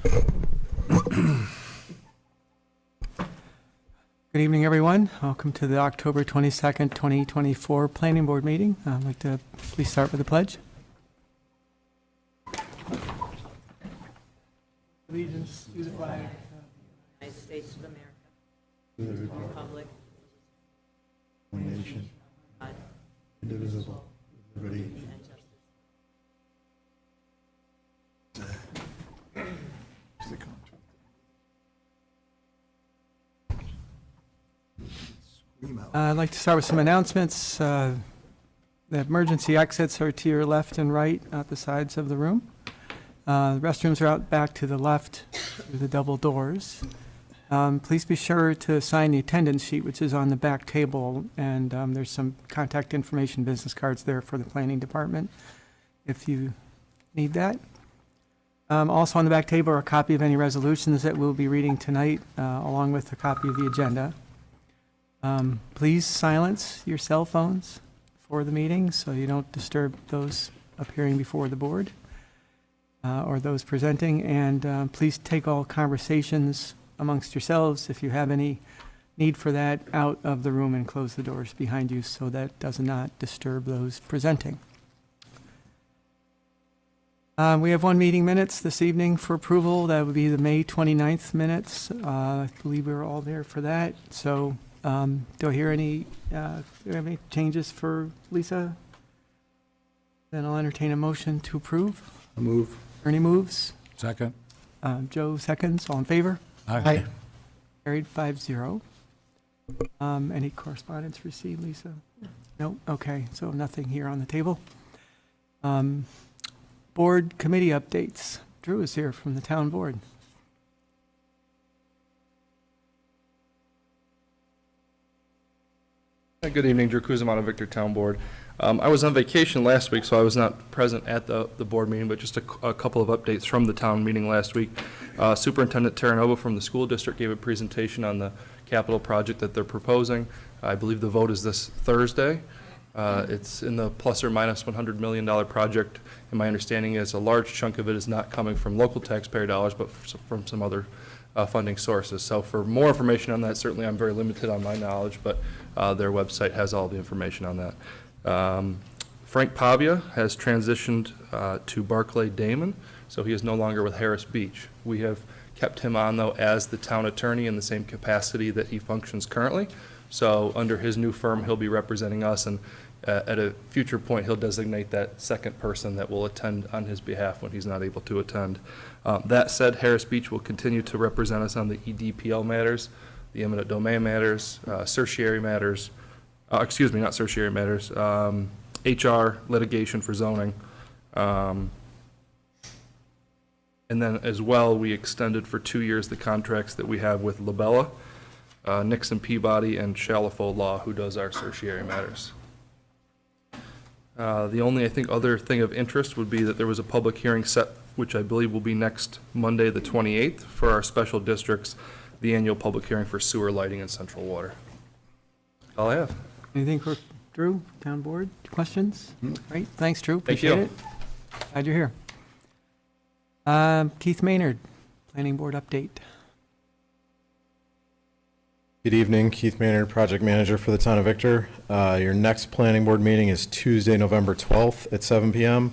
Good evening, everyone. Welcome to the October 22nd, 2024 Planning Board meeting. I'd like to please start with the pledge. Allegiance to the flag. United States of America, To the Republic, one nation, God, indivisible, with liberty and justice. I'd like to start with some announcements. The emergency exits are to your left and right at the sides of the room. The restrooms are out back to the left through the double doors. Please be sure to sign the attendance sheet, which is on the back table, and there's some contact information, business cards there for the planning department if you need that. Also on the back table are a copy of any resolutions that we'll be reading tonight, along with a copy of the agenda. Please silence your cell phones for the meeting so you don't disturb those appearing before the board or those presenting. And please take all conversations amongst yourselves, if you have any need for that, out of the room and close the doors behind you so that does not disturb those presenting. We have one meeting minutes this evening for approval. That would be the May 29th minutes. I believe we were all there for that. So do I hear any, do we have any changes for Lisa? Then I'll entertain a motion to approve. Move. Ernie moves. Second. Joe seconds. All in favor? Aye. Carried 5-0. Any correspondence received, Lisa? No? Okay, so nothing here on the table. Board committee updates. Drew is here from the town board. Good evening, Drew Kuzma, Victor Town Board. I was on vacation last week, so I was not present at the board meeting, but just a couple of updates from the town meeting last week. Superintendent Terranova from the school district gave a presentation on the capital project that they're proposing. I believe the vote is this Thursday. It's in the plus or minus $100 million project, and my understanding is a large chunk of it is not coming from local taxpayer dollars, but from some other funding sources. So for more information on that, certainly I'm very limited on my knowledge, but their website has all the information on that. Frank Pavia has transitioned to Barclay Damon, so he is no longer with Harris Beach. We have kept him on, though, as the town attorney in the same capacity that he functions currently. So under his new firm, he'll be representing us, and at a future point, he'll designate that second person that will attend on his behalf when he's not able to attend. That said, Harris Beach will continue to represent us on the EDPL matters, the eminent domain matters, certiorari matters, excuse me, not certiorari matters, HR, litigation for zoning. And then as well, we extended for 2 years the contracts that we have with Labella, Nixon Peabody, and Shalafo Law, who does our certiorari matters. The only, I think, other thing of interest would be that there was a public hearing set, which I believe will be next Monday, the 28th, for our special districts, the annual public hearing for sewer lighting and central water. All I have. Anything for Drew, town board? Questions? Great, thanks, Drew. Thank you. Appreciate it. Glad you're here. Keith Maynard, planning board update. Good evening, Keith Maynard, project manager for the town of Victor. Your next planning board meeting is Tuesday, November 12th at 7 p.m.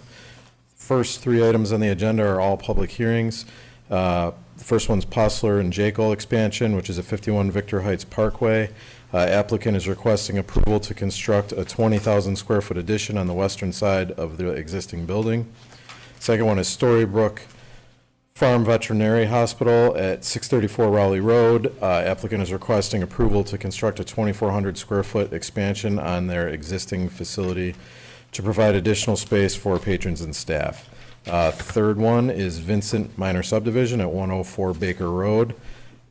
First 3 items on the agenda are all public hearings. The first one's Postler and Jekyll expansion, which is a 51 Victor Heights Parkway. Applicant is requesting approval to construct a 20,000 square foot addition on the western side of the existing building. Second one is Storybrooke Farm Veterinary Hospital at 634 Rowley Road. Applicant is requesting approval to construct a 2,400 square foot expansion on their existing facility to provide additional space for patrons and staff. Third one is Vincent Minor Subdivision at 104 Baker Road.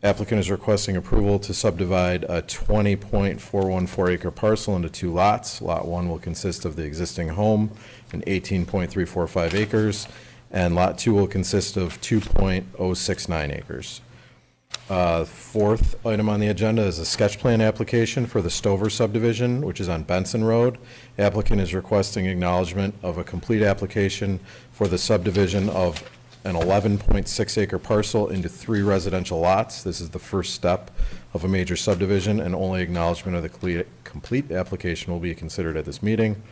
Applicant is requesting approval to subdivide a 20.414 acre parcel into 2 lots. Lot 1 will consist of the existing home and 18.345 acres, and Lot 2 will consist of 2.069 acres. Fourth item on the agenda is a sketch plan application for the Stover subdivision, which is on Benson Road. Applicant is requesting acknowledgement of a complete application for the subdivision of an 11.6 acre parcel into 3 residential lots. This is the first step of a major subdivision, and only acknowledgement of the complete application will be considered at this meeting.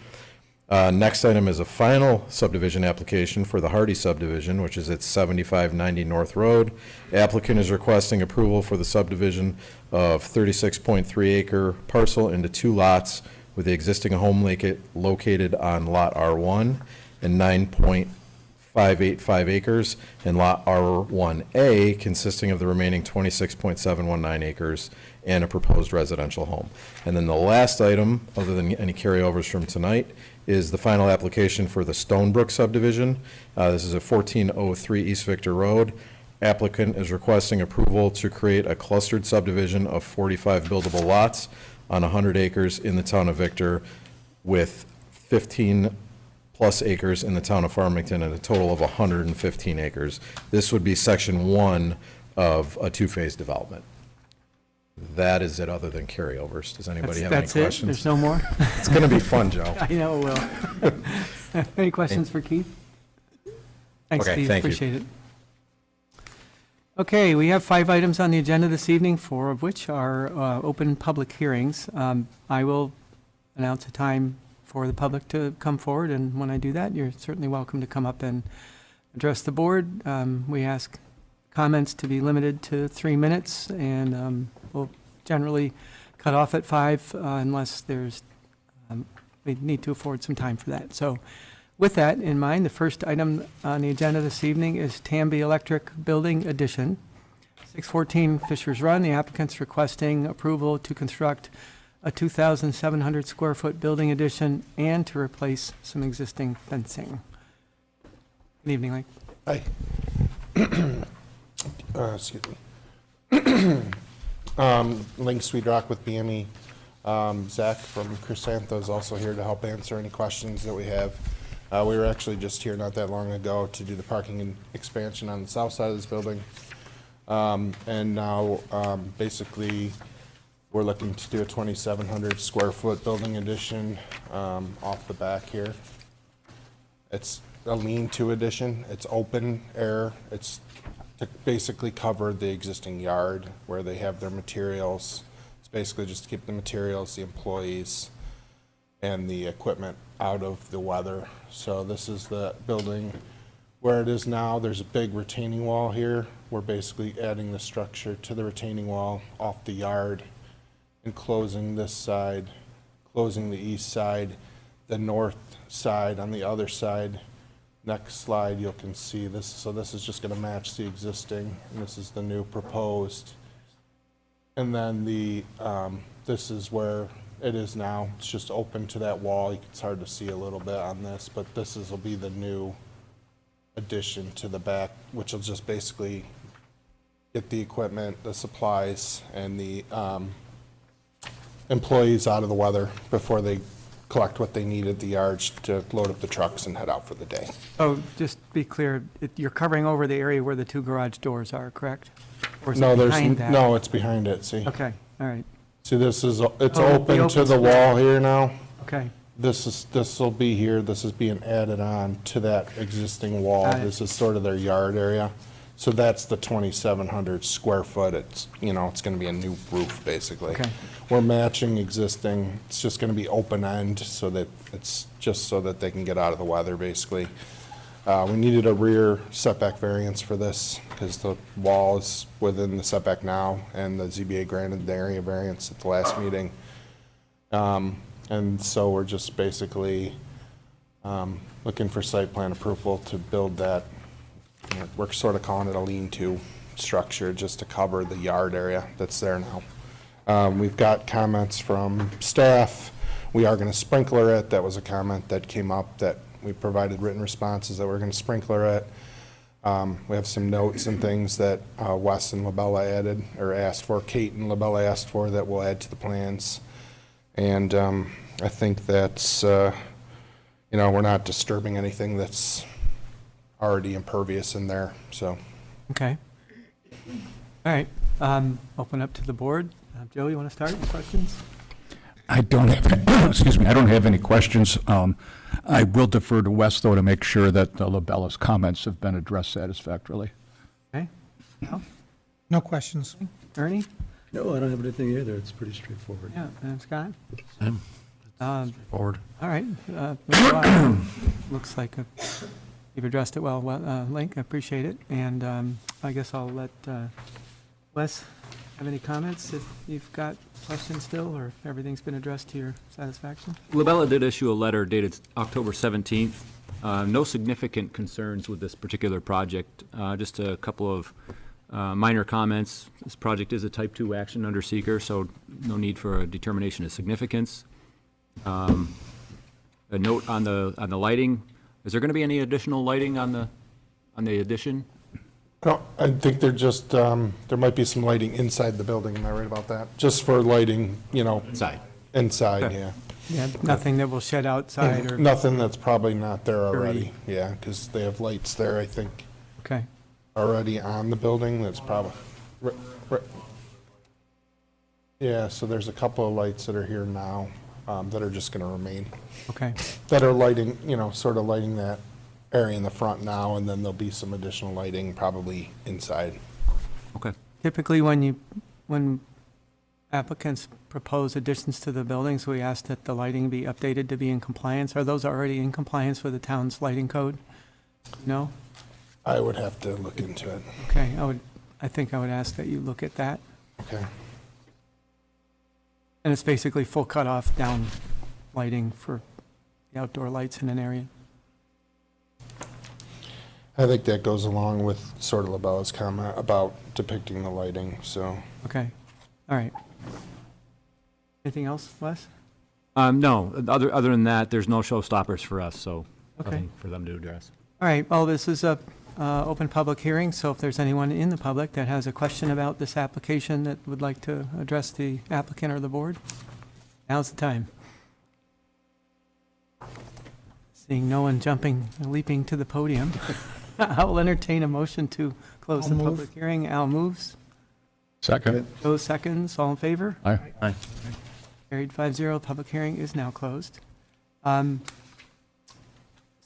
Next item is a final subdivision application for the Hardy subdivision, which is at 7590 North Road. Applicant is requesting approval for the subdivision of 36.3 acre parcel into 2 lots with the existing home located on Lot R1 and 9.585 acres, and Lot R1A consisting of the remaining 26.719 acres and a proposed residential home. And then the last item, other than any carryovers from tonight, is the final application for the Stonebrook subdivision. This is at 1403 East Victor Road. Applicant is requesting approval to create a clustered subdivision of 45 buildable lots on 100 acres in the town of Victor, with 15 plus acres in the town of Farmington, and a total of 115 acres. This would be section 1 of a 2-phase development. That is it, other than carryovers. Does anybody have any That's it? questions? There's no more? It's going to be fun, Joe. I know it will. Any questions for Keith? Thanks, Okay, Keith. thank you. Appreciate it. Okay, we have 5 items on the agenda this evening, 4 of which are open public hearings. I will announce a time for the public to come forward, and when I do that, you're certainly welcome to come up and address the board. We ask comments to be limited to 3 minutes, and we'll generally cut off at 5 unless there's, we need to afford some time for that. So with that in mind, the first item on the agenda this evening is Tamby Electric Building Addition, 614 Fisher's Run. The applicant's requesting approval to construct a 2,700 square foot building addition and to replace some existing fencing. Good evening, Mike. Hi. Excuse me. Link Sweet Rock with BME. Zach from Chrysantha is also here to help answer any questions that we have. We were actually just here not that long ago to do the parking and expansion on the south side of this building. And now, basically, we're looking to do a 2,700 square foot building addition off the back here. It's a lean-to addition. It's open air. It's to basically cover the existing yard where they have their materials. It's basically just to keep the materials, the employees, and the equipment out of the weather. So this is the building where it is now. There's a big retaining wall here. We're basically adding the structure to the retaining wall off the yard and closing this side, closing the east side, the north side on the other side. Next slide, you can see this. So this is just going to match the existing, and this is the new proposed. And then the this is where it is now. It's just open to that wall. It's hard to see a little bit on this, but this will be the new addition to the back, which will just basically get the equipment, the supplies, and the employees out of the weather before they collect what they need at the yards to load up the trucks and head out for the day. Oh, just be clear, you're covering over the area where the 2 garage doors are, correct? Or is No, it there's, behind that? no, it's behind it, see? Okay, all right, See, this is, it's Oh, the open to open the space. wall here now. okay. This will be here, this is being added on to that existing wall. Got it. This is sort of their yard area. So that's the 2,700 square foot. It's, you know, it's gonna be a new roof, basically. Okay. We're matching existing, it's just gonna be open end so that, it's just so that they can get out of the weather, basically. We needed a rear setback variance for this because the wall is within the setback now, and the ZBA granted the area variance at the last meeting. And so we're just basically looking for site plan approval to build that. You know, we're sort of calling it a lean-to structure just to cover the yard area that's there now. We've got comments from staff. We are going to sprinkler it. That was a comment that came up that we provided written responses that we're going to sprinkler it. We have some notes and things that Wes and Labella added or asked for, Kate and Labella asked for, that we'll add to the plans. And I think that's, you know, we're not disturbing anything that's already impervious in there, so. Okay. All right, open up to the board. Joe, you want to start with questions? I don't have, excuse me, I don't have any questions. I will defer to Wes, though, to make sure that Labella's comments have been addressed satisfactorily. Okay? Al? No questions. Ernie? No, I don't have anything either. It's pretty straightforward. Yeah, and Scott? Forward. All right. Looks like you've addressed it well, Link. I appreciate it. And I guess I'll let Wes have any comments if you've got questions still, or if everything's been addressed to your satisfaction. Labella did issue a letter dated October 17th. No significant concerns with this particular project, just a couple of minor comments. This project is a type 2 action under seeker, so no need for a determination of significance. A note on the lighting. Is there going to be any additional lighting on the addition? No, I think they're just, there might be some lighting inside the building, am I right about that? Just for lighting, Inside. inside, yeah. Yeah, nothing that will shed outside or, Nothing that's probably not there already, yeah, because they have lights there, I think, okay, already on the building, that's probably, yeah, so there's a couple of lights that are here now, that are just gonna remain, okay, that are lighting, sort of lighting that area in the front now, and then there'll be some additional lighting probably inside. Okay. Typically, when applicants propose additions to the buildings, we ask that the lighting be updated to be in compliance. Are those already in compliance with the town's lighting code? No? I would have to look into it, Okay, I think I would ask that you look at that. okay. And it's basically full cutoff down lighting for the outdoor lights in an area. I think that goes along with sort of LaBella's comment about depicting the lighting, so. Okay, all right. Anything else, Wes? No, other than that, there's no showstoppers for us, so Okay. nothing for them to address. All right, well, this is a open public hearing, so if there's anyone in the public that has a question about this application that would like to address the applicant or the board, now's the time. Seeing no one leaping to the podium, I will entertain a motion to close I'll the move. public hearing. Al moves. Second? Joe seconds. All in favor? Aye. Carried 5-0. Public hearing is now closed.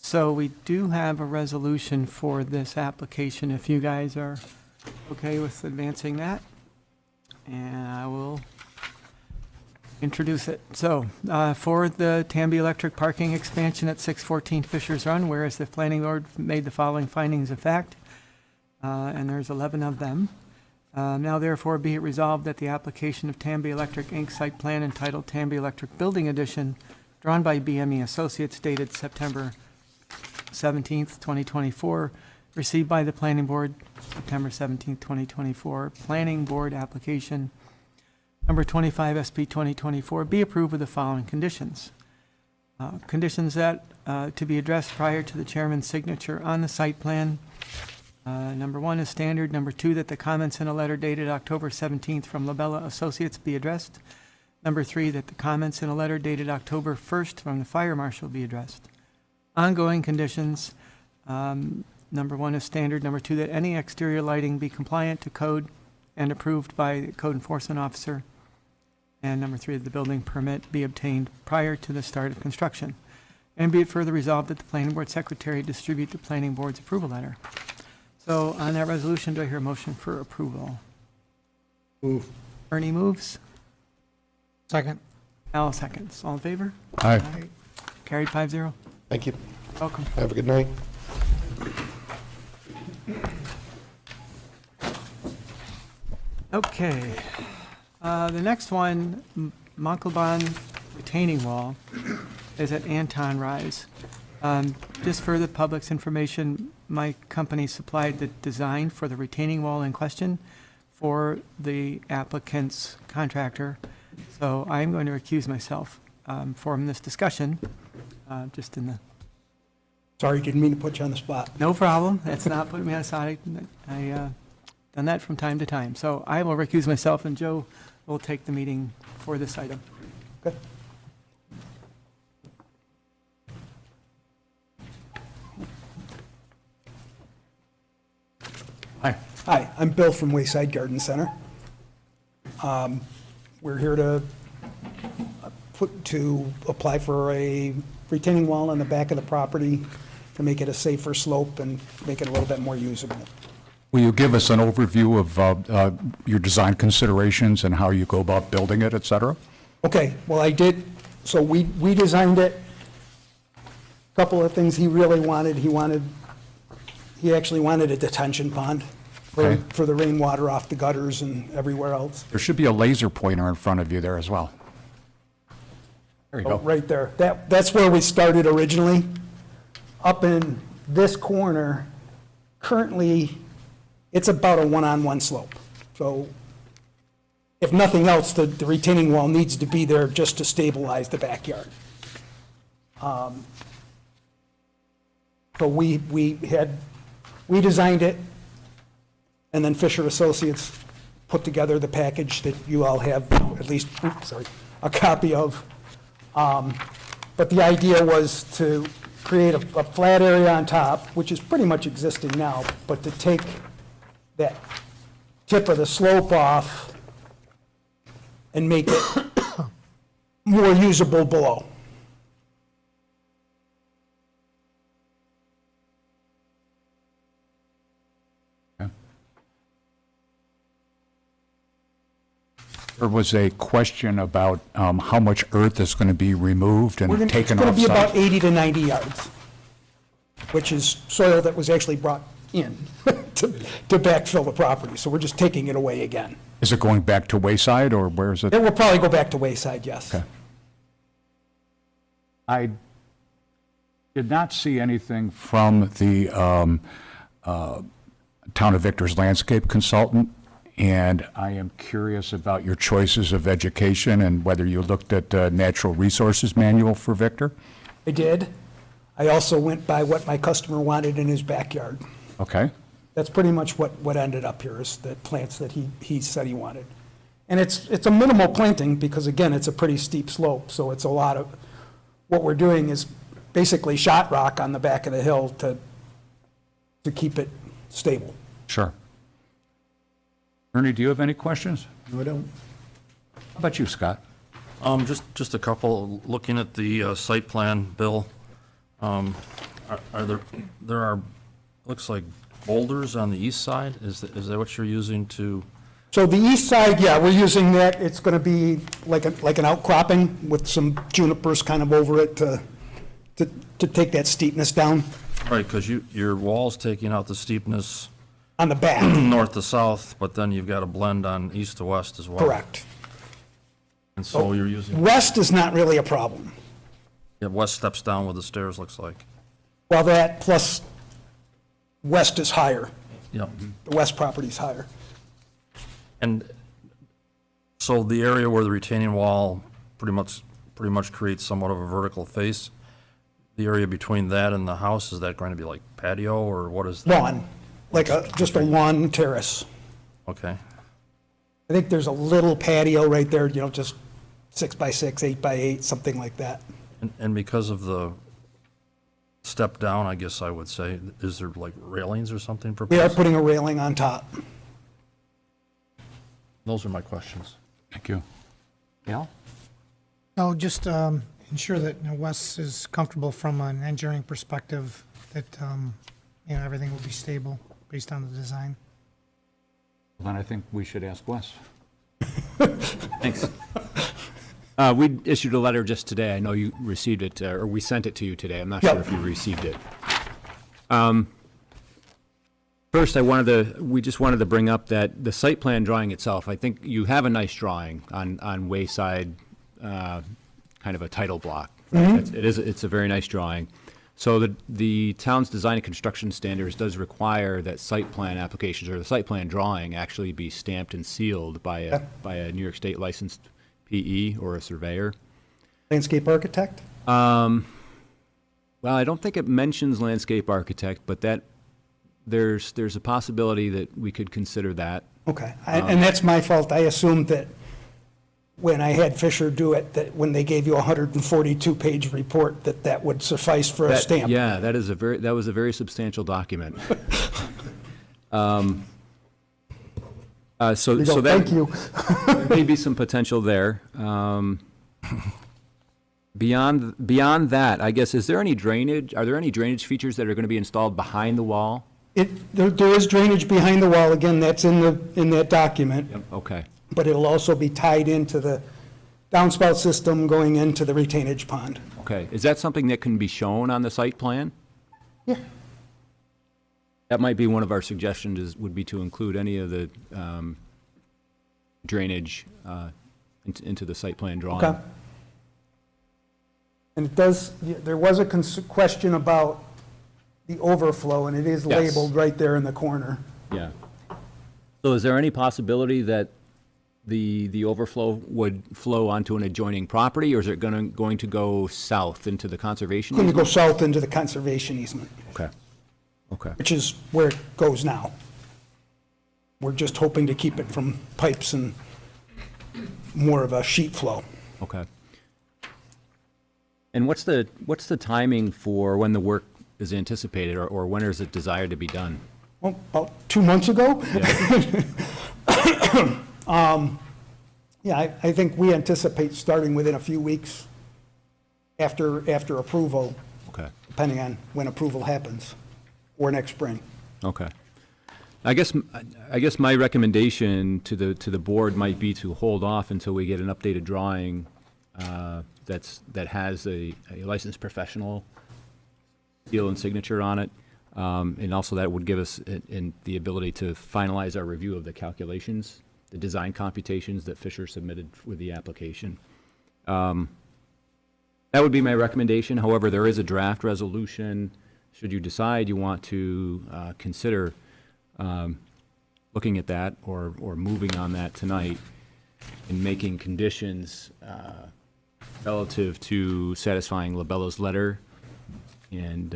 So we do have a resolution for this application, if you guys are okay with advancing that. And I will introduce it. So, for the Tambi Electric parking expansion at 614 Fisher's Run, whereas the planning board made the following findings of fact, and there's 11 of them. Now therefore be it resolved that the application of Tambi Electric Inc. site plan entitled Tambi Electric Building Addition, drawn by BME Associates dated September 17th, 2024, received by the planning board September 17th, 2024, planning board application number 25 SP 2024, be approved with the following conditions. Conditions that to be addressed prior to the chairman's signature on the site plan. Number 1 is standard. Number 2, that the comments in a letter dated October 17th from Labella Associates be addressed. Number 3, that the comments in a letter dated October 1st from the fire marshal be addressed. Ongoing conditions. Number 1 is standard. Number 2, that any exterior lighting be compliant to code and approved by the code enforcement officer. And number 3, that the building permit be obtained prior to the start of construction. And be it further resolved that the planning board secretary distribute the planning board's approval letter. So on that resolution, do I hear a motion for approval? Move. Ernie moves. Second. Al seconds. All in favor? Aye. Carried 5-0. Thank you. Welcome. Have a good night. Okay. The next one, Montalban retaining wall, is at Anton Rise. Just for the public's information, my company supplied the design for the retaining wall in question for the applicant's contractor. So I'm going to recuse myself from this discussion, just in the, Sorry, didn't mean to put you on the spot. no problem. That's not putting me on the side. I done that from time to time. So I will recuse myself, and Joe will take the meeting for this item. Okay. Aye. Hi, I'm Bill from Wayside Garden Center. We're here to to apply for a retaining wall on the back of the property to make it a safer slope and make it a little bit more usable. Will you give us an overview of your design considerations and how you go about building it, et cetera? Okay, well, I did, so we designed it. Couple of things he really wanted, he actually wanted a detention pond Okay. for the rainwater off the gutters and everywhere else. There should be a laser pointer in front of you there as well. There you Oh, go. right there. That's where we started originally. Up in this corner, currently, it's about a one-on-one slope. So if nothing else, the retaining wall needs to be there just to stabilize the backyard. So we designed it, and then Fisher Associates put together the package that you all have, at least, a copy of. But the idea was to create a flat area on top, which is pretty much existing now, but to take that tip of the slope off and make it more usable below. There was a question about how much earth is going to be removed and taken It's off going to be about site. 80 to 90 yards, which is soil that was actually brought in to backfill the property. So we're just taking it away again. Is it going back to Wayside, or where is it? It will probably go back to Wayside, yes. Okay. I did not see anything from the Town of Victor's landscape consultant, and I am curious about your choices of education and whether you looked at Natural Resources Manual for Victor. I did. I also went by what my customer wanted in his backyard. Okay. That's pretty much what ended up here, is the plants that he said he wanted. And it's a minimal planting, because again, it's a pretty steep slope, so it's a lot of, what we're doing is basically shot rock on the back of the hill to keep it stable. Sure. Ernie, do you have any questions? No, I don't. How about you, Scott? Just a couple, looking at the site plan, Bill, are there looks like boulders on the east side? Is that what you're using to, So the east side, yeah, we're using that, it's gonna be like an outcropping with some junipers kind of over it to take that steepness down right, because your wall's taking out the steepness on the back. north to south, but then you've got a blend on east to west as well. Correct. And so you're using, West is not really a problem. yeah, west steps down with the stairs, looks like. Well, that plus west is higher, Yep. the west property's higher. And so the area where the retaining wall pretty much creates somewhat of a vertical face, the area between that and the house, is that going to be like patio, or what is that? Lawn, like just a lawn terrace. Okay. I think there's a little patio right there, just 6 by 6, 8 by 8, something like that. And because of the step down, I guess I would say, is there like railings or something We are proposed? putting a railing on top. Those are my questions. Thank you. Al? No, just ensure that Wes is comfortable from an engineering perspective, that, everything will be stable based on the design. Then I think we should ask Wes. Thanks. We issued a letter just today. I know you received it, or we sent it to you today. I'm not sure Yep. if you received it. First, we just wanted to bring up that the site plan drawing itself, I think you have a nice drawing on Wayside, kind of a title block. It's a very nice drawing. So the town's design and construction standards does require that site plan applications, or the site plan drawing, actually be stamped and sealed by a New York State licensed PE or a surveyor. Landscape architect? Well, I don't think it mentions landscape architect, but there's a possibility that we could consider that. Okay, and that's my fault. I assumed that when I had Fisher do it, that when they gave you a 142-page report, that would suffice for a That- stamp. Yeah, that was a very substantial document. So There you go. that Thank you. there may be some potential there. Beyond that, I guess, is there any drainage, are there any drainage features that are going to be installed behind the wall? There is drainage behind the wall, again, that's in that document, Okay, but it'll also be tied into the downspout system going into the retainage pond. okay. Is that something that can be shown on the site plan? Yeah. That might be one of our suggestions, would be to include any of the drainage into the site plan drawing. Okay. And it does, there was a question about the overflow, and it is Yes. labeled right there in the corner. Yeah. So is there any possibility that the overflow would flow onto an adjoining property, or is it going to go south into the conservation Going to go easement? south into the conservation easement, Okay, okay, which is where it goes now. We're just hoping to keep it from pipes and more of a sheet flow. okay. And what's the timing for when the work is anticipated, or when is it desired to be done? Well, about 2 months ago? Yeah, I think we anticipate starting within a few weeks after approval, Okay, depending on when approval happens, or next spring. okay. I guess my recommendation to the board might be to hold off until we get an updated drawing that has a licensed professional seal and signature on it. And also that would give us the ability to finalize our review of the calculations, the design computations that Fisher submitted with the application. That would be my recommendation. However, there is a draft resolution, should you decide you want to consider looking at that or moving on that tonight and making conditions relative to satisfying Labella's letter and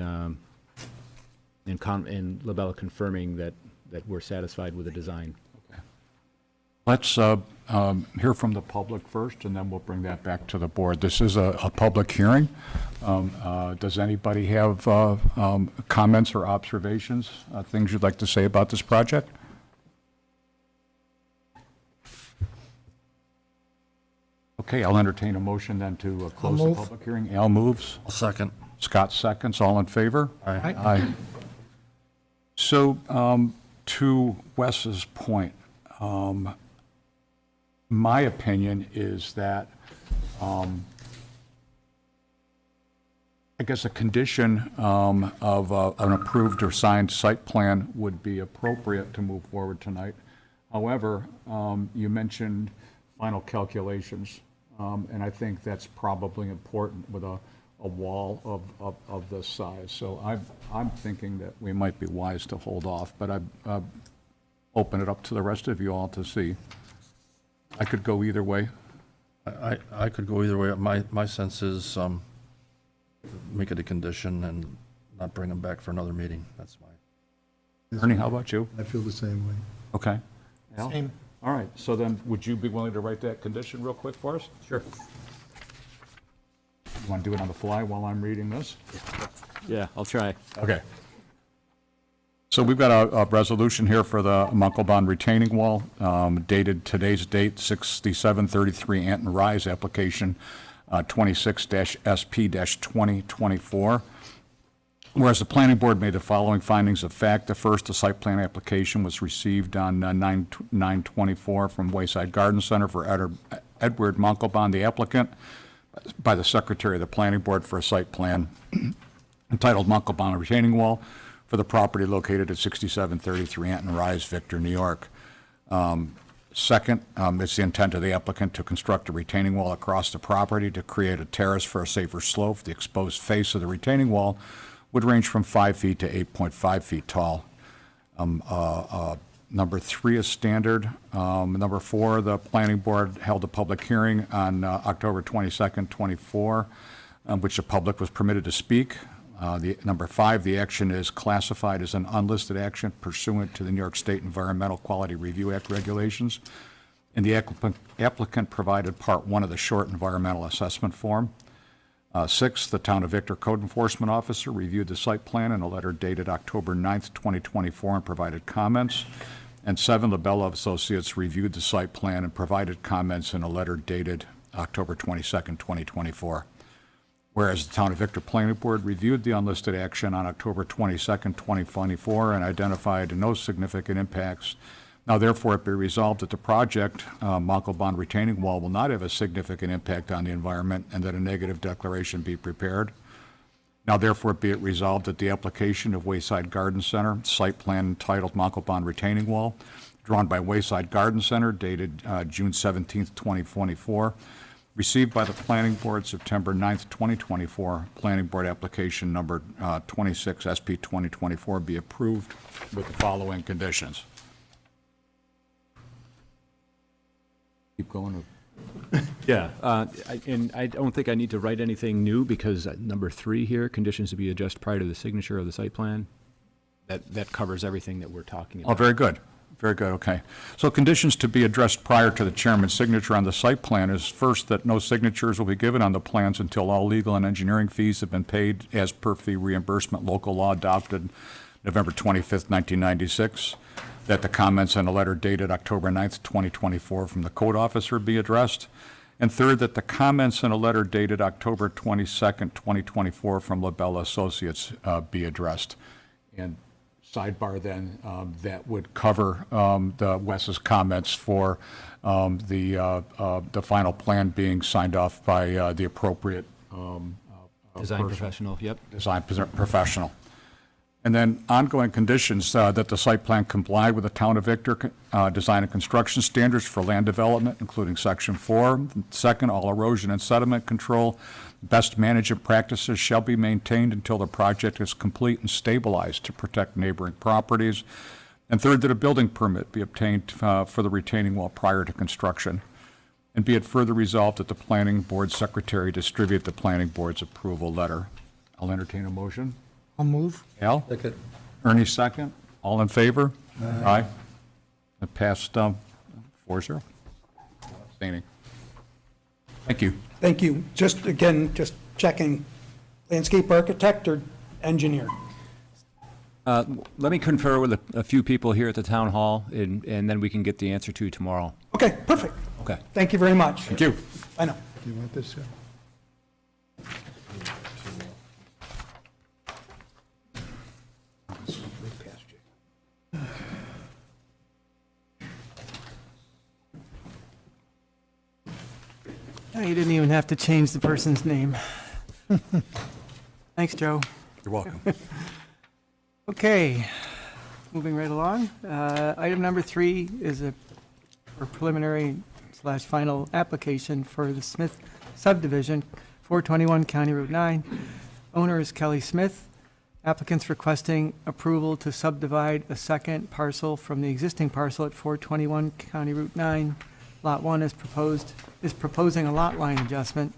Labella confirming that we're satisfied with the design. Let's hear from the public first, and then we'll bring that back to the board. This is a public hearing. Does anybody have comments or observations, things you'd like to say about this project? Okay, I'll entertain a motion then to close the move. public hearing. Al moves. I'll second. Scott seconds. All in favor? Aye. Aye. So, to Wes's point, my opinion is that, I guess a condition of an approved or signed site plan would be appropriate to move forward tonight. However, you mentioned final calculations, and I think that's probably important with a wall of this size. So I'm thinking that we might be wise to hold off, but I open it up to the rest of you all to see. I could go either way. I could go either way. My sense is, make it a condition and not bring them back for another meeting. That's my. Ernie, how about you? I feel the same way. Okay. Al? Same. All right, so then, would you be willing to write that condition real quick for us? Sure. You want to do it on the fly while I'm reading this? Yeah, I'll try. Okay. So we've got a resolution here for the Mucklebond retaining wall, dated today's date, 6733 Anton Rise, application 26-SP-2024. Whereas the planning board made the following findings of fact. The first, the site plan application was received on 9/9/24 from Wayside Garden Center for Edward Mucklebond, the applicant, by the secretary of the planning board for a site plan entitled Mucklebond retaining wall for the property located at 6733 Anton Rise, Victor, New York. Second, it's the intent of the applicant to construct a retaining wall across the property to create a terrace for a safer slope. The exposed face of the retaining wall would range from 5 feet to 8.5 feet tall. Number 3 is standard. Number 4, the planning board held a public hearing on October 22nd, 24, which the public was permitted to speak. Number 5, the action is classified as an unlisted action pursuant to the New York State Environmental Quality Review Act regulations. And the applicant provided Part 1 of the short environmental assessment form. 6, the Town of Victor Code Enforcement Officer reviewed the site plan in a letter dated October 9th, 2024, and provided comments. And 7, Labella Associates reviewed the site plan and provided comments in a letter dated October 22nd, 2024. Whereas the Town of Victor Planning Board reviewed the unlisted action on October 22nd, 2024, and identified no significant impacts. Now therefore it be resolved that the project, Montalban retaining wall, will not have a significant impact on the environment, and that a negative declaration be prepared. Now therefore be it resolved that the application of Wayside Garden Center, site plan entitled Montalban retaining wall, drawn by Wayside Garden Center, dated June 17th, 2024, received by the Planning Board September 9th, 2024, Planning Board application number 26 SP 2024 be approved with the following conditions. Keep going. Yeah, and I don't think I need to write anything new, because number 3 here, conditions to be addressed prior to the signature of the site plan, that covers everything that we're talking Oh, about. very good. Very good, okay. So conditions to be addressed prior to the chairman's signature on the site plan is, first, that no signatures will be given on the plans until all legal and engineering fees have been paid as per fee reimbursement local law adopted November 25th, 1996, that the comments on a letter dated October 9th, 2024 from the code officer be addressed, and third, that the comments in a letter dated October 22nd, 2024 from LaBella Associates be addressed. And sidebar then, that would cover the Wes's comments for the final plan being signed off by the appropriate Design person. professional, yep. Design professional. And then ongoing conditions, that the site plan comply with the Town of Victor design and construction standards for land development, including Section 4. Second, all erosion and sediment control, best management practices shall be maintained until the project is complete and stabilized to protect neighboring properties. And third, that a building permit be obtained for the retaining wall prior to construction. And be it further resolved that the Planning Board Secretary distribute the Planning Board's approval letter. I'll entertain a motion. I'll move. Al? Second. Ernie, second. All in favor? Aye. It passed 4-0. Abstaining. Thank you. Thank you. Just, again, just checking, landscape architect or engineer? Let me confer with a few people here at the town hall, and then we can get the answer to you tomorrow. Okay, perfect. Okay. Thank you very much. Thank you. I know. Do you want this, sir? You didn't even have to change the person's name. Thanks, Joe. You're welcome. Okay, moving right along. Item number 3 is a preliminary/final application for the Smith subdivision, 421 County Route 9. Owner is Kelly Smith. Applicants requesting approval to subdivide a second parcel from the existing parcel at 421 County Route 9. Lot 1 is proposing a lot line adjustment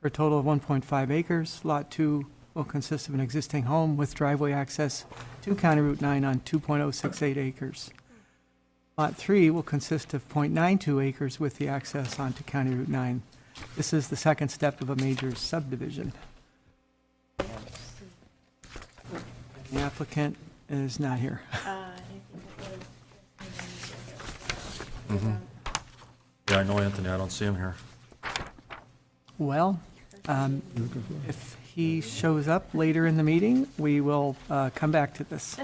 for a total of 1.5 acres. Lot 2 will consist of an existing home with driveway access to County Route 9 on 2.068 acres. Lot 3 will consist of 0.92 acres with the access onto County Route 9. This is the second step of a major subdivision. The applicant is not here. Yeah, I know Anthony, I don't see him here. Well, if he shows up later in the meeting, we will come back to this.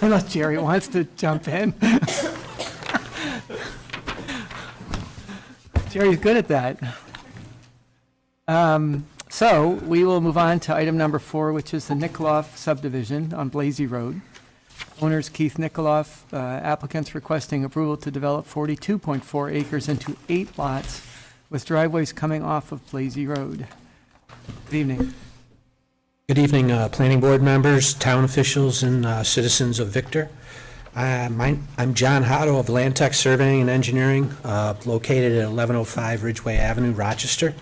Unless Jerry wants to jump in. Jerry's good at that. So we will move on to item number 4, which is the Nikoloff subdivision on Blasey Road. Owners Keith Nikoloff, applicants requesting approval to develop 42.4 acres into 8 lots with driveways coming off of Blasey Road. Good evening. Good evening, planning board members, town officials, and citizens of Victor. I'm John Hotto of Land Tech Surveying and Engineering, located at 1105 Ridgeway Avenue, Rochester,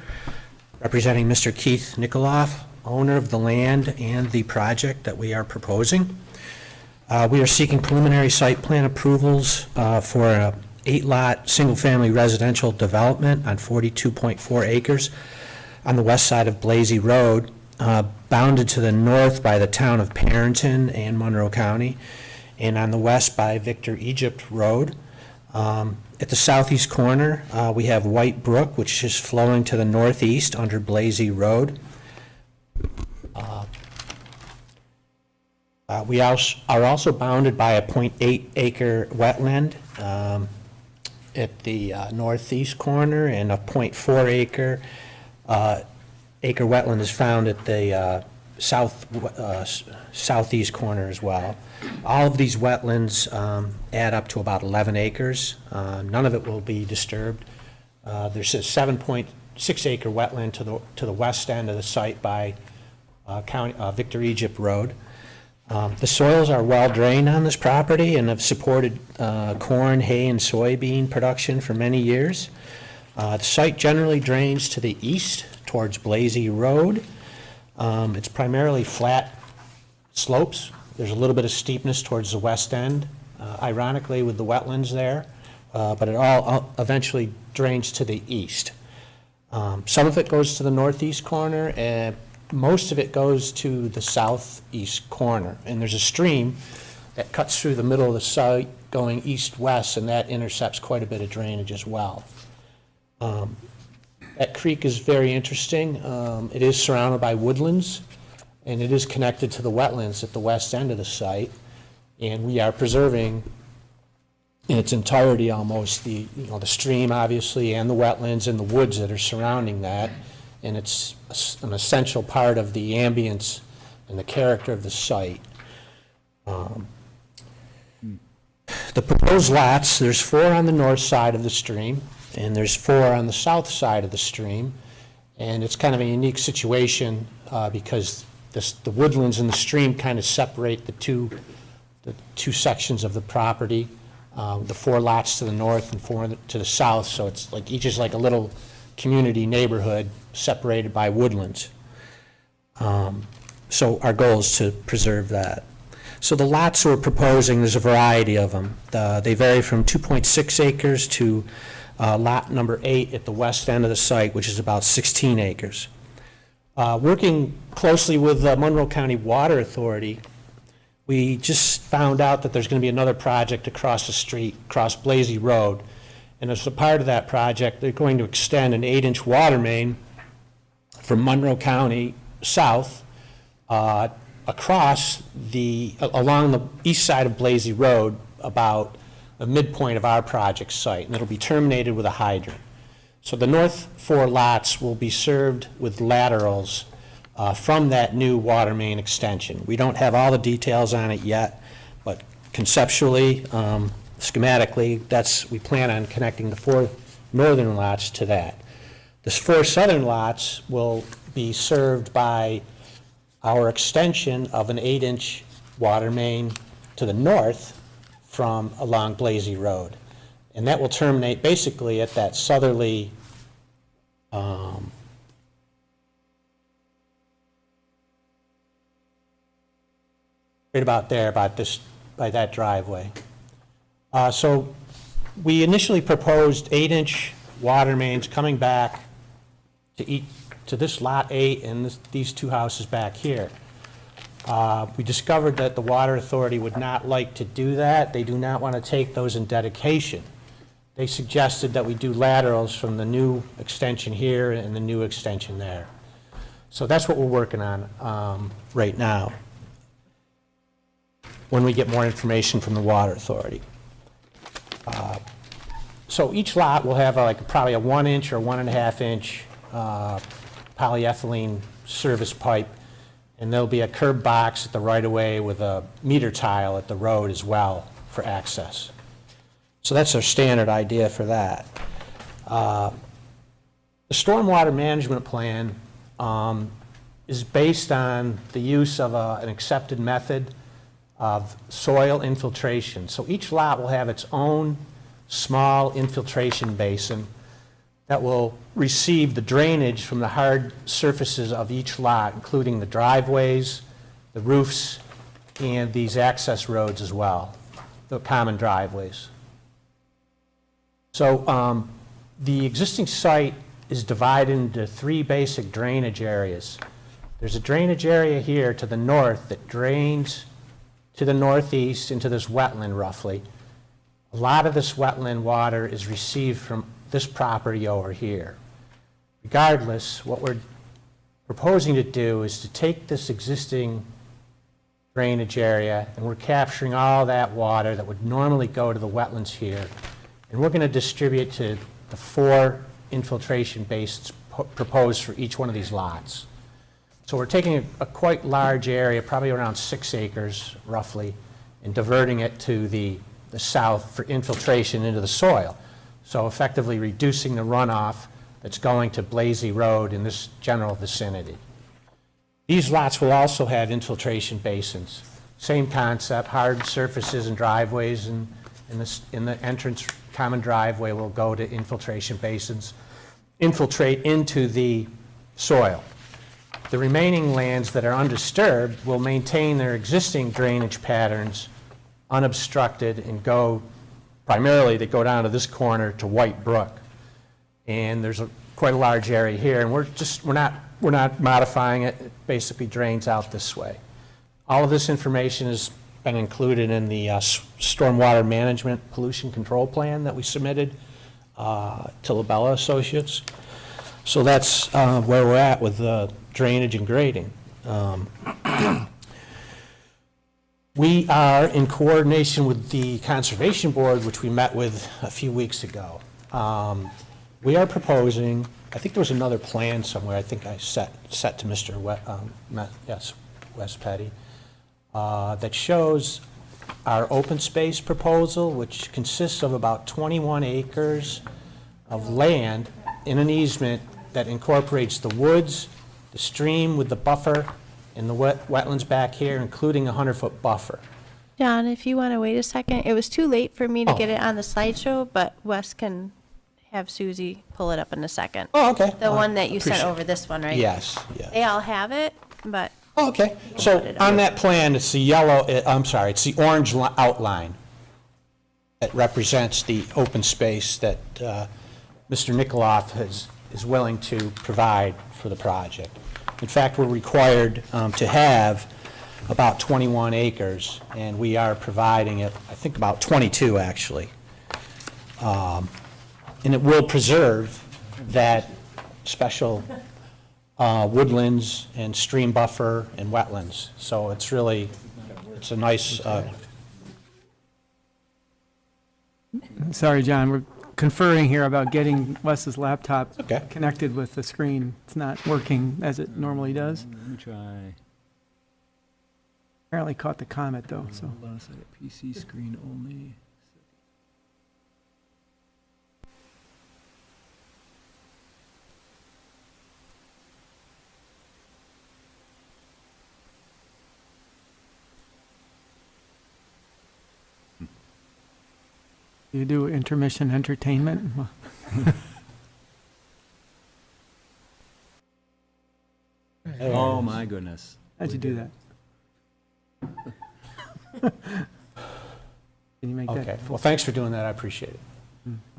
representing Mr. Keith Nikoloff, owner of the land and the project that we are proposing. We are seeking preliminary site plan approvals for a 8-lot, single-family residential development on 42.4 acres on the west side of Blasey Road, bounded to the north by the town of Parenton and Monroe County, and on the west by Victor Egypt Road. At the southeast corner, we have White Brook, which is flowing to the northeast under Blasey Road. We are also bounded by a .8 acre wetland at the northeast corner, and a .4 acre wetland is found at the southeast corner as well. All of these wetlands add up to about 11 acres. None of it will be disturbed. There's a 7.6 acre wetland to the west end of the site by Victor Egypt Road. The soils are well drained on this property and have supported corn, hay, and soybean production for many years. The site generally drains to the east towards Blasey Road. It's primarily flat slopes. There's a little bit of steepness towards the west end, ironically with the wetlands there, but it all eventually drains to the east. Some of it goes to the northeast corner, and most of it goes to the southeast corner. And there's a stream that cuts through the middle of the site going east-west, and that intercepts quite a bit of drainage as well. That creek is very interesting. It is surrounded by woodlands, and it is connected to the wetlands at the west end of the site. And we are preserving in its entirety almost the stream, obviously, and the wetlands and the woods that are surrounding that. And it's an essential part of the ambience and the character of the site. The proposed lots, there's 4 on the north side of the stream, and there's 4 on the south side of the stream. And it's kind of a unique situation because the woodlands and the stream kind of separate the two sections of the property. The 4 lots to the north and 4 to the south, so it's like each is like a little community neighborhood separated by woodlands. So our goal is to preserve that. So the lots we're proposing, there's a variety of them. They vary from 2.6 acres to lot number 8 at the west end of the site, which is about 16 acres. Working closely with the Monroe County Water Authority, we just found out that there's going to be another project across the street, across Blasey Road. And as a part of that project, they're going to extend an 8-inch water main from Monroe County south across along the east side of Blasey Road, about the midpoint of our project site, and it'll be terminated with a hydrant. So the north 4 lots will be served with laterals from that new water main extension. We don't have all the details on it yet, but conceptually, schematically, we plan on connecting the 4 northern lots to that. The 4 southern lots will be served by our extension of an 8-inch water main to the north from along Blasey Road. And that will terminate basically at that southerly right about there, by that driveway. So we initially proposed 8-inch water mains coming back to this lot 8 and these 2 houses back here. We discovered that the Water Authority would not like to do that. They do not want to take those in dedication. They suggested that we do laterals from the new extension here and the new extension there. So that's what we're working on right now, when we get more information from the Water Authority. So each lot will have probably a 1-inch or 1.5-inch polyethylene service pipe, and there'll be a curb box at the right-of-way with a meter tile at the road as well for access. So that's our standard idea for that. The stormwater management plan is based on the use of an accepted method of soil infiltration. So each lot will have its own small infiltration basin that will receive the drainage from the hard surfaces of each lot, including the driveways, the roofs, and these access roads as well, the common driveways. So the existing site is divided into 3 basic drainage areas. There's a drainage area here to the north that drains to the northeast into this wetland roughly. A lot of this wetland water is received from this property over here. Regardless, what we're proposing to do is to take this existing drainage area, and we're capturing all that water that would normally go to the wetlands here, and we're going to distribute to the 4 infiltration basins proposed for each one of these lots. So we're taking a quite large area, probably around 6 acres roughly, and diverting it to the south for infiltration into the soil. So effectively reducing the runoff that's going to Blasey Road in this general vicinity. These lots will also have infiltration basins. Same concept, hard surfaces and driveways, and in the entrance common driveway will go to infiltration basins, infiltrate into the soil. The remaining lands that are undisturbed will maintain their existing drainage patterns unobstructed and go, primarily they go down to this corner to White Brook. And there's quite a large area here, and we're not modifying it. It basically drains out this way. All of this information has been included in the stormwater management pollution control plan that we submitted to Labella Associates. So that's where we're at with drainage and grading. We are in coordination with the Conservation Board, which we met with a few weeks ago. We are proposing, I think there was another plan somewhere, I think I set to Mr. Wes Petty, that shows our open space proposal, which consists of about 21 acres of land in an easement that incorporates the woods, the stream with the buffer, and the wetlands back here, including a 100-foot buffer. John, if you want to wait a second, it was too late for me to get it on the slideshow, but Wes can have Susie pull it up in a second. Oh, okay. The one that you sent Appreciate- over, this one, right? Yes, yeah. They all have it, but Oh, okay. So on that plan, it's the yellow, it's the orange outline that represents the open space that Mr. Nikoloff is willing to provide for the project. In fact, we're required to have about 21 acres, and we are providing it, I think about 22 actually. And it will preserve that special woodlands and stream buffer and wetlands. So it's a nice, Sorry, John, we're conferring here about getting Wes's laptop Okay. connected with the screen. It's not working as it normally does. Let me try. Apparently caught the comment, though, so. Hold on a second, PC screen only. You do intermission entertainment? Oh, my goodness. How'd you do that? Can you make that? okay. Well, thanks for doing that, I appreciate it.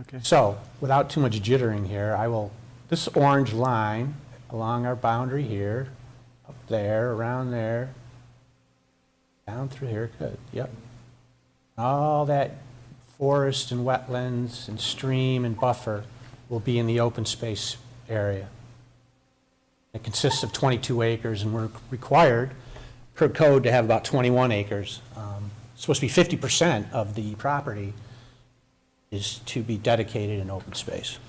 Okay. So, without too much jittering here, this orange line along our boundary here, up there, around there, down through here, good, yep. All that forest and wetlands and stream and buffer will be in the open space area. It consists of 22 acres, and we're required per code to have about 21 acres. It's supposed to be 50% of the property is to be dedicated in open space.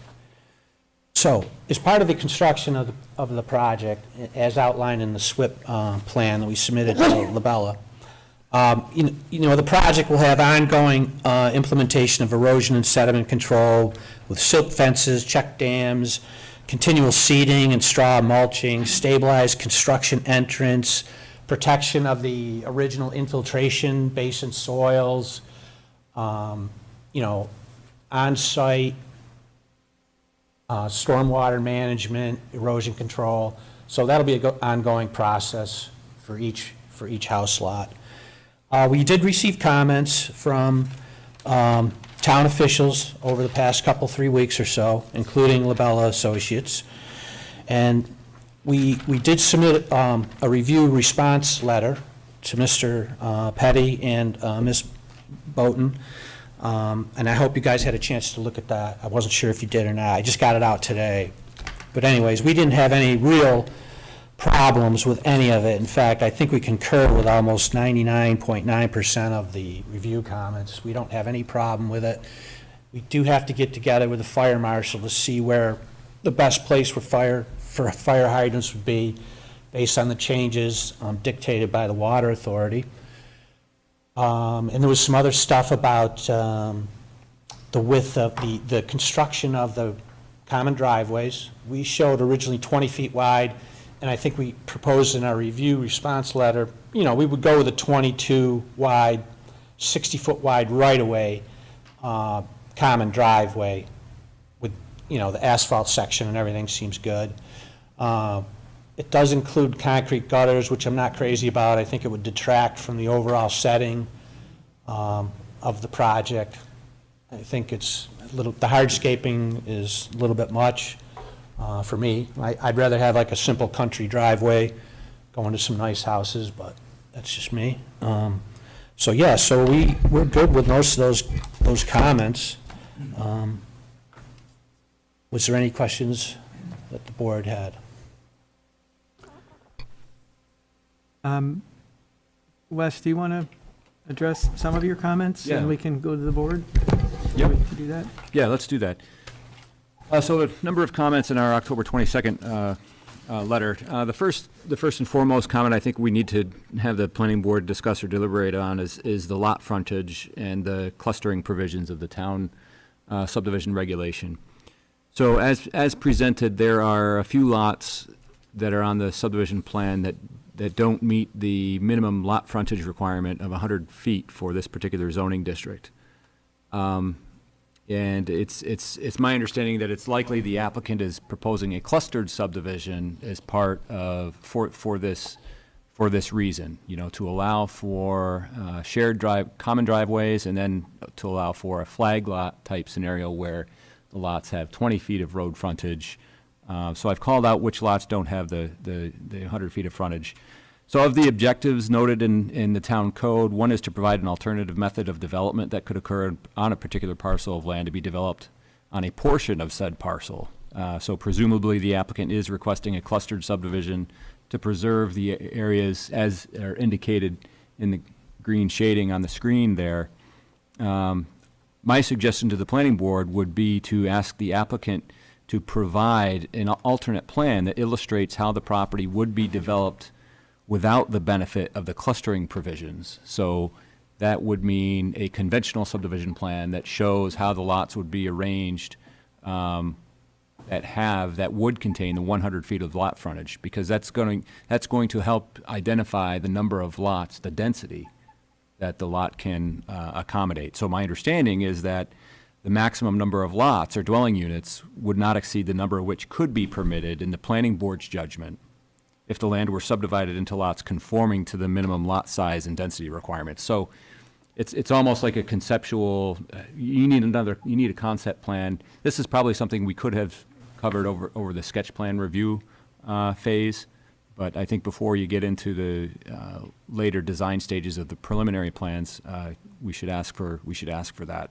So, as part of the construction of the project, as outlined in the SWIP plan that we submitted to Labella, you know, the project will have ongoing implementation of erosion and sediment control with silt fences, check dams, continual seeding and straw mulching, stabilized construction entrance, protection of the original infiltration basin soils, you know, on-site stormwater management, erosion control. So that'll be an ongoing process for each house lot. We did receive comments from town officials over the past 3 weeks or so, including Labella Associates. And we did submit a review response letter to Mr. Petty and Ms. Boughton And I hope you guys had a chance to look at that. I wasn't sure if you did or not. I just got it out today. But anyways, we didn't have any real problems with any of it. In fact, I think we concur with almost 99.9% of the review comments. We don't have any problem with it. We do have to get together with the fire marshal to see where the best place for fire hydrants would be based on the changes dictated by the Water Authority. And there was some other stuff about the width of the construction of the common driveways. We showed originally 20 feet wide, and I think we proposed in our review response letter, we would go with a 22 wide, 60-foot wide right-of-way common driveway with, the asphalt section and everything seems good. It does include concrete gutters, which I'm not crazy about. I think it would detract from the overall setting of the project. I think it's the hardscaping is a little bit much for me. I'd rather have like a simple country driveway going to some nice houses, but that's just me. So we're good with most of those comments. Was there any questions that the board had? Wes, do you want to address some of your comments? Yeah. And we can go to the board? Yep. To do that? Yeah, let's do that. So a number of comments in our October 22nd letter. The first and foremost comment I think we need to have the planning board discuss or deliberate on is the lot frontage and the clustering provisions of the town subdivision regulation. So as presented, there are a few lots that are on the subdivision plan that don't meet the minimum lot frontage requirement of 100 feet for this particular zoning district. And it's my understanding that it's likely the applicant is proposing a clustered subdivision as part of, for this reason, to allow for common driveways, and then to allow for a flag lot type scenario where the lots have 20 feet of road frontage. So I've called out which lots don't have the 100 feet of frontage. So of the objectives noted in the town code, one is to provide an alternative method of development that could occur on a particular parcel of land to be developed on a portion of said parcel. So presumably the applicant is requesting a clustered subdivision to preserve the areas as are indicated in the green shading on the screen there. My suggestion to the planning board would be to ask the applicant to provide an alternate plan that illustrates how the property would be developed without the benefit of the clustering provisions. So that would mean a conventional subdivision plan that shows how the lots would be arranged that would contain the 100 feet of lot frontage, because that's going to help identify the number of lots, the density that the lot can accommodate. So my understanding is that the maximum number of lots or dwelling units would not exceed the number which could be permitted in the planning board's judgment if the land were subdivided into lots conforming to the minimum lot size and density requirements. So it's almost like a conceptual, you need a concept plan. This is probably something we could have covered over the sketch plan review phase, but I think before you get into the later design stages of the preliminary plans, we should ask for that.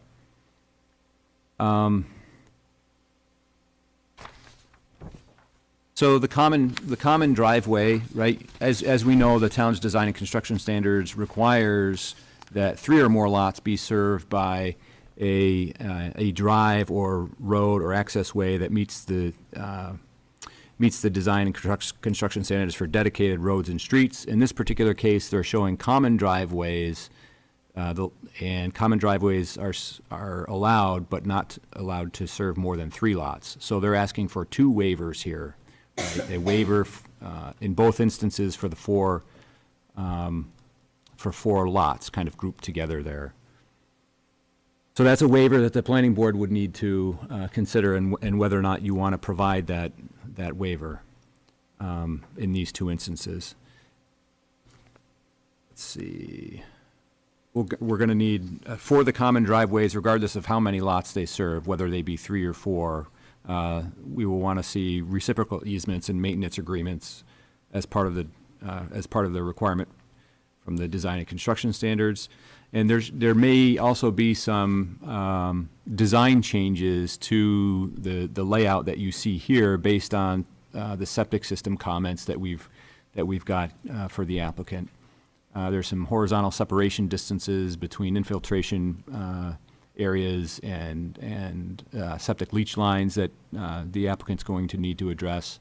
So the common driveway, right? As we know, the town's design and construction standards requires that 3 or more lots be served by a drive or road or access way that meets the design and construction standards for dedicated roads and streets. In this particular case, they're showing common driveways, and common driveways are allowed, but not allowed to serve more than 3 lots. So they're asking for 2 waivers here. Right? A waiver in both instances for the 4 lots, kind of grouped together there. So that's a waiver that the planning board would need to consider, and whether or not you want to provide that waiver in these 2 instances. Let's see. We're going to need, for the common driveways, regardless of how many lots they serve, whether they be 3 or 4, we will want to see reciprocal easements and maintenance agreements as part of the requirement from the design and construction standards. And there may also be some design changes to the layout that you see here based on the septic system comments that we've got for the applicant. There's some horizontal separation distances between infiltration areas and septic leach lines that the applicant's going to need to address.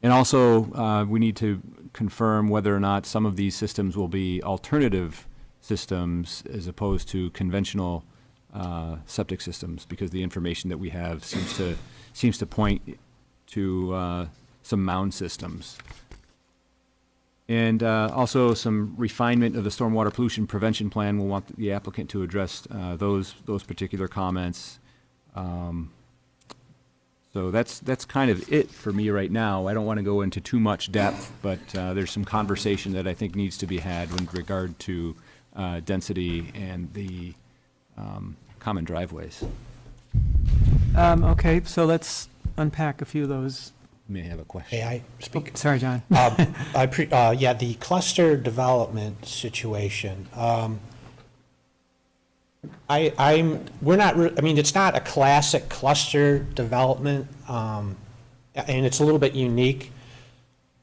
And also, we need to confirm whether or not some of these systems will be alternative systems as opposed to conventional septic systems, because the information that we have seems to point to some mound systems. And also some refinement of the stormwater pollution prevention plan. We'll want the applicant to address those particular comments. So that's kind of it for me right now. I don't want to go into too much depth, but there's some conversation that I think needs to be had with regard to density and the common driveways. Okay, so let's unpack a few of those. You may have a question. May I speak? Sorry, John. Yeah, the cluster development situation. We're not, I mean, it's not a classic cluster development, and it's a little bit unique,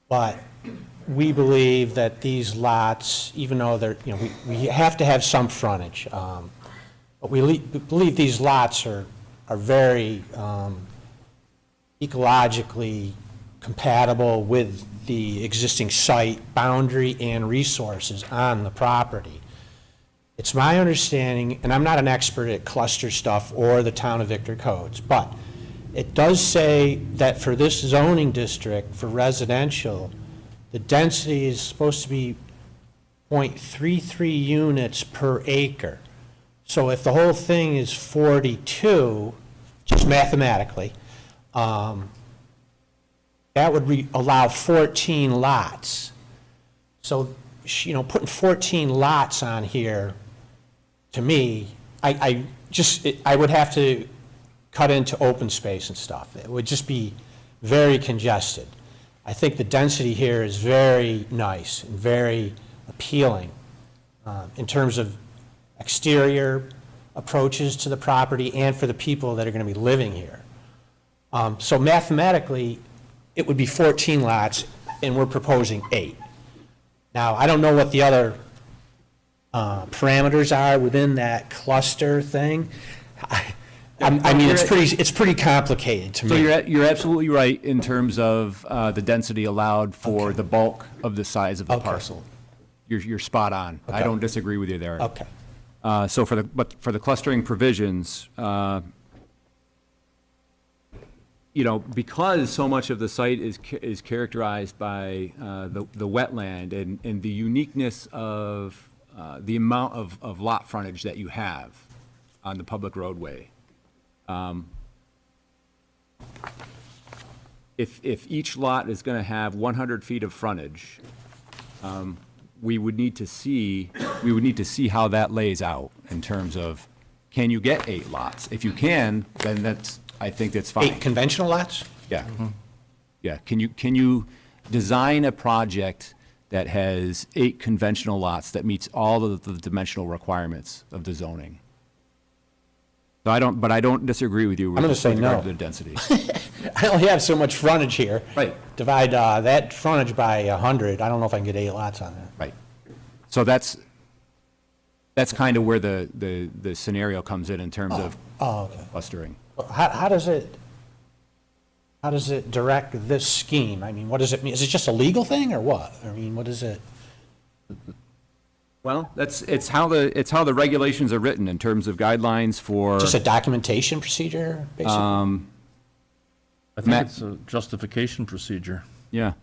but we believe that these lots, even though they're, we have to have some frontage, but we believe these lots are very ecologically compatible with the existing site boundary and resources on the property. It's my understanding, and I'm not an expert at cluster stuff or the Town of Victor codes, but it does say that for this zoning district, for residential, the density is supposed to be 0.33 units per acre. So if the whole thing is 42, just mathematically, that would allow 14 lots. So, putting 14 lots on here, to me, I would have to cut into open space and stuff. It would just be very congested. I think the density here is very nice and very appealing in terms of exterior approaches to the property and for the people that are going to be living here. So mathematically, it would be 14 lots, and we're proposing 8. Now, I don't know what the other parameters are within that cluster thing. I mean, it's pretty complicated to So me. you're absolutely right in terms of the density allowed for the bulk of the size of the parcel. You're spot on. I don't disagree with you there. Okay. So for the clustering provisions, because so much of the site is characterized by the wetland and the uniqueness of the amount of lot frontage that you have on the public roadway. If each lot is going to have 100 feet of frontage, we would need to see how that lays out in terms of, can you get 8 lots? If you can, then I think that's fine. 8 conventional lots? Yeah. Yeah. Can you design a project that has 8 conventional lots that meets all of the dimensional requirements of the zoning? So I don't disagree with you. I'm gonna say with regard no. to the density. I only have so much frontage here. Right. Divide that frontage by 100, I don't know if I can get 8 lots on that. Right. So that's kind of where the scenario comes in terms of Okay. clustering. How does it direct this scheme? I mean, what does it mean? Is it just a legal thing or what? I mean, what is it? Well, it's how the regulations are written in terms of guidelines for. Just a documentation procedure, basically? I think Matt? it's a justification procedure. Yeah.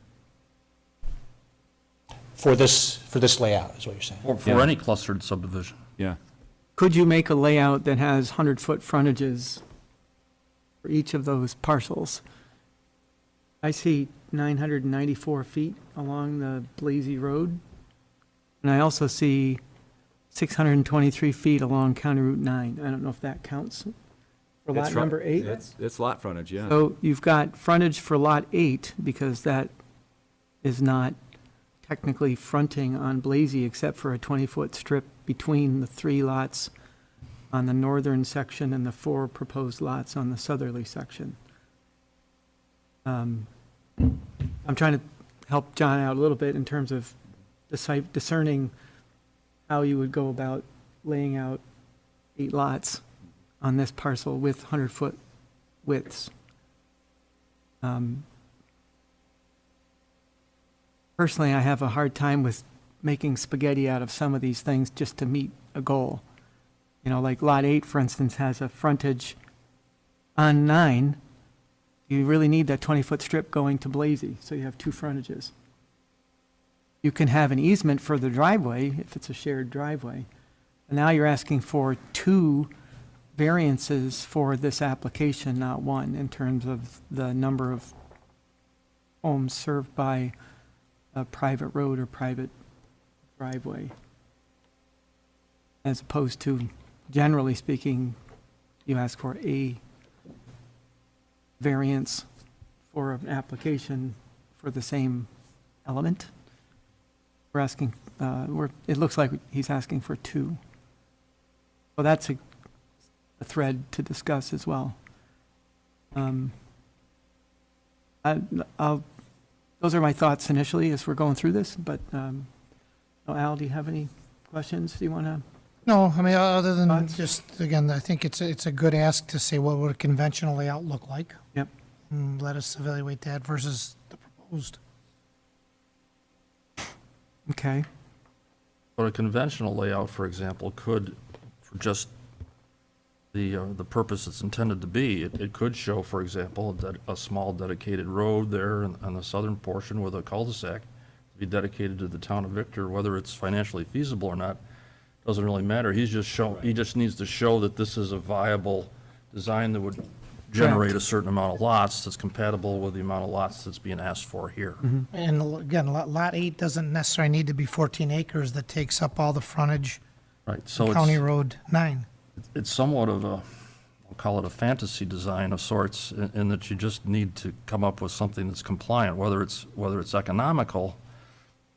For this layout, is what you're saying? For Yeah. any clustered subdivision. Yeah. Could you make a layout that has 100-foot frontages for each of those parcels? I see 994 feet along the Blazy Road, and I also see 623 feet along County Route 9. I don't know if that counts for lot number 8. It's lot frontage, yeah. So you've got frontage for lot 8, because that is not technically fronting on Blazy except for a 20-foot strip between the 3 lots on the northern section and the 4 proposed lots on the southerly section. I'm trying to help John out a little bit in terms of discerning how you would go about laying out 8 lots on this parcel with 100-foot widths. Personally, I have a hard time with making spaghetti out of some of these things just to meet a goal. You know, like Lot 8, for instance, has a frontage on 9. You really need that 20-foot strip going to Blazy, so you have 2 frontages. You can have an easement for the driveway if it's a shared driveway. And now you're asking for 2 variances for this application, not 1, in terms of the number of homes served by a private road or private driveway. As opposed to, generally speaking, you ask for a variance for an application for the same element. We're asking, it looks like he's asking for 2. So that's a thread to discuss as well. Those are my thoughts initially as we're going through this, but Al, do you have any questions? Do you want to? No, I mean, other than Thoughts? just, again, I think it's a good ask to say what would a conventional layout look like. Yep. Let us evaluate that versus the proposed. Okay. But a conventional layout, for example, could, for just the purpose it's intended to be, it could show, for example, that a small dedicated road there on the southern portion with a cul-de-sac to be dedicated to the town of Victor, whether it's financially feasible or not, doesn't really matter. He just needs to show that this is a viable design that would generate a certain amount of lots that's compatible with the amount of lots that's being asked for here. And again, Lot 8 doesn't necessarily need to be 14 acres that takes up all the frontage Right, so County Road 9. it's somewhat of a, I'll call it a fantasy design of sorts, in that you just need to come up with something that's compliant, whether it's economical.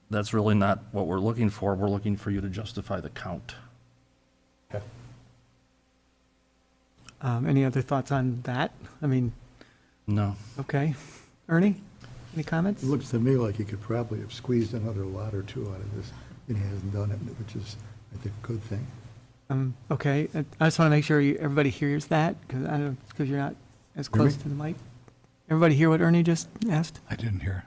That's really not what we're looking for. We're looking for you to justify the count. Any other thoughts on that? I mean, No. okay. Ernie, any comments? It looks to me like you could probably have squeezed another lot or 2 out of this, and he hasn't done it, which is, I think, a good thing. Okay, I just want to make sure everybody hears that, because you're not as Hear me? close to the mic. Everybody hear what Ernie just asked? I didn't hear.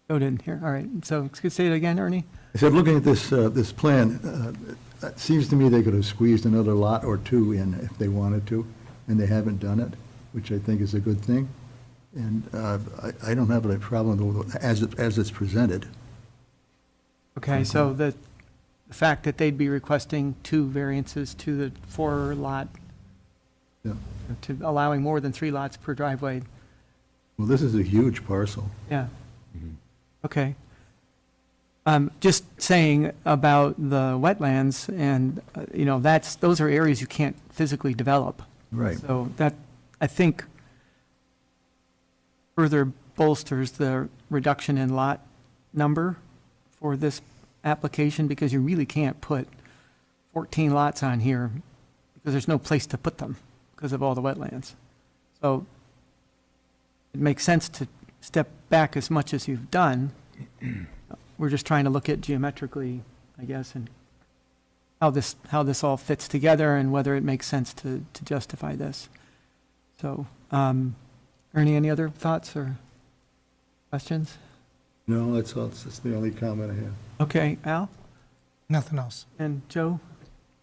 Joe didn't hear. All right, so say it again, Ernie. I said, looking at this plan, it seems to me they could have squeezed another lot or 2 in if they wanted to, and they haven't done it, which I think is a good thing. And I don't have a problem with as it's presented. Okay, so the fact that they'd be requesting 2 variances to the 4-lot, Yeah. to allowing more than 3 lots per driveway, Well, this is a huge parcel. yeah. Okay. Just saying about the wetlands, and, those are areas you can't physically develop. Right. So that, I think, further bolsters the reduction in lot number for this application, because you really can't put 14 lots on here, because there's no place to put them because of all the wetlands. So it makes sense to step back as much as you've done. We're just trying to look at geometrically, I guess, and how this all fits together and whether it makes sense to justify this. So, Ernie, any other thoughts or questions? No, that's the only comment I have. Okay, Al Nothing else. and Joe?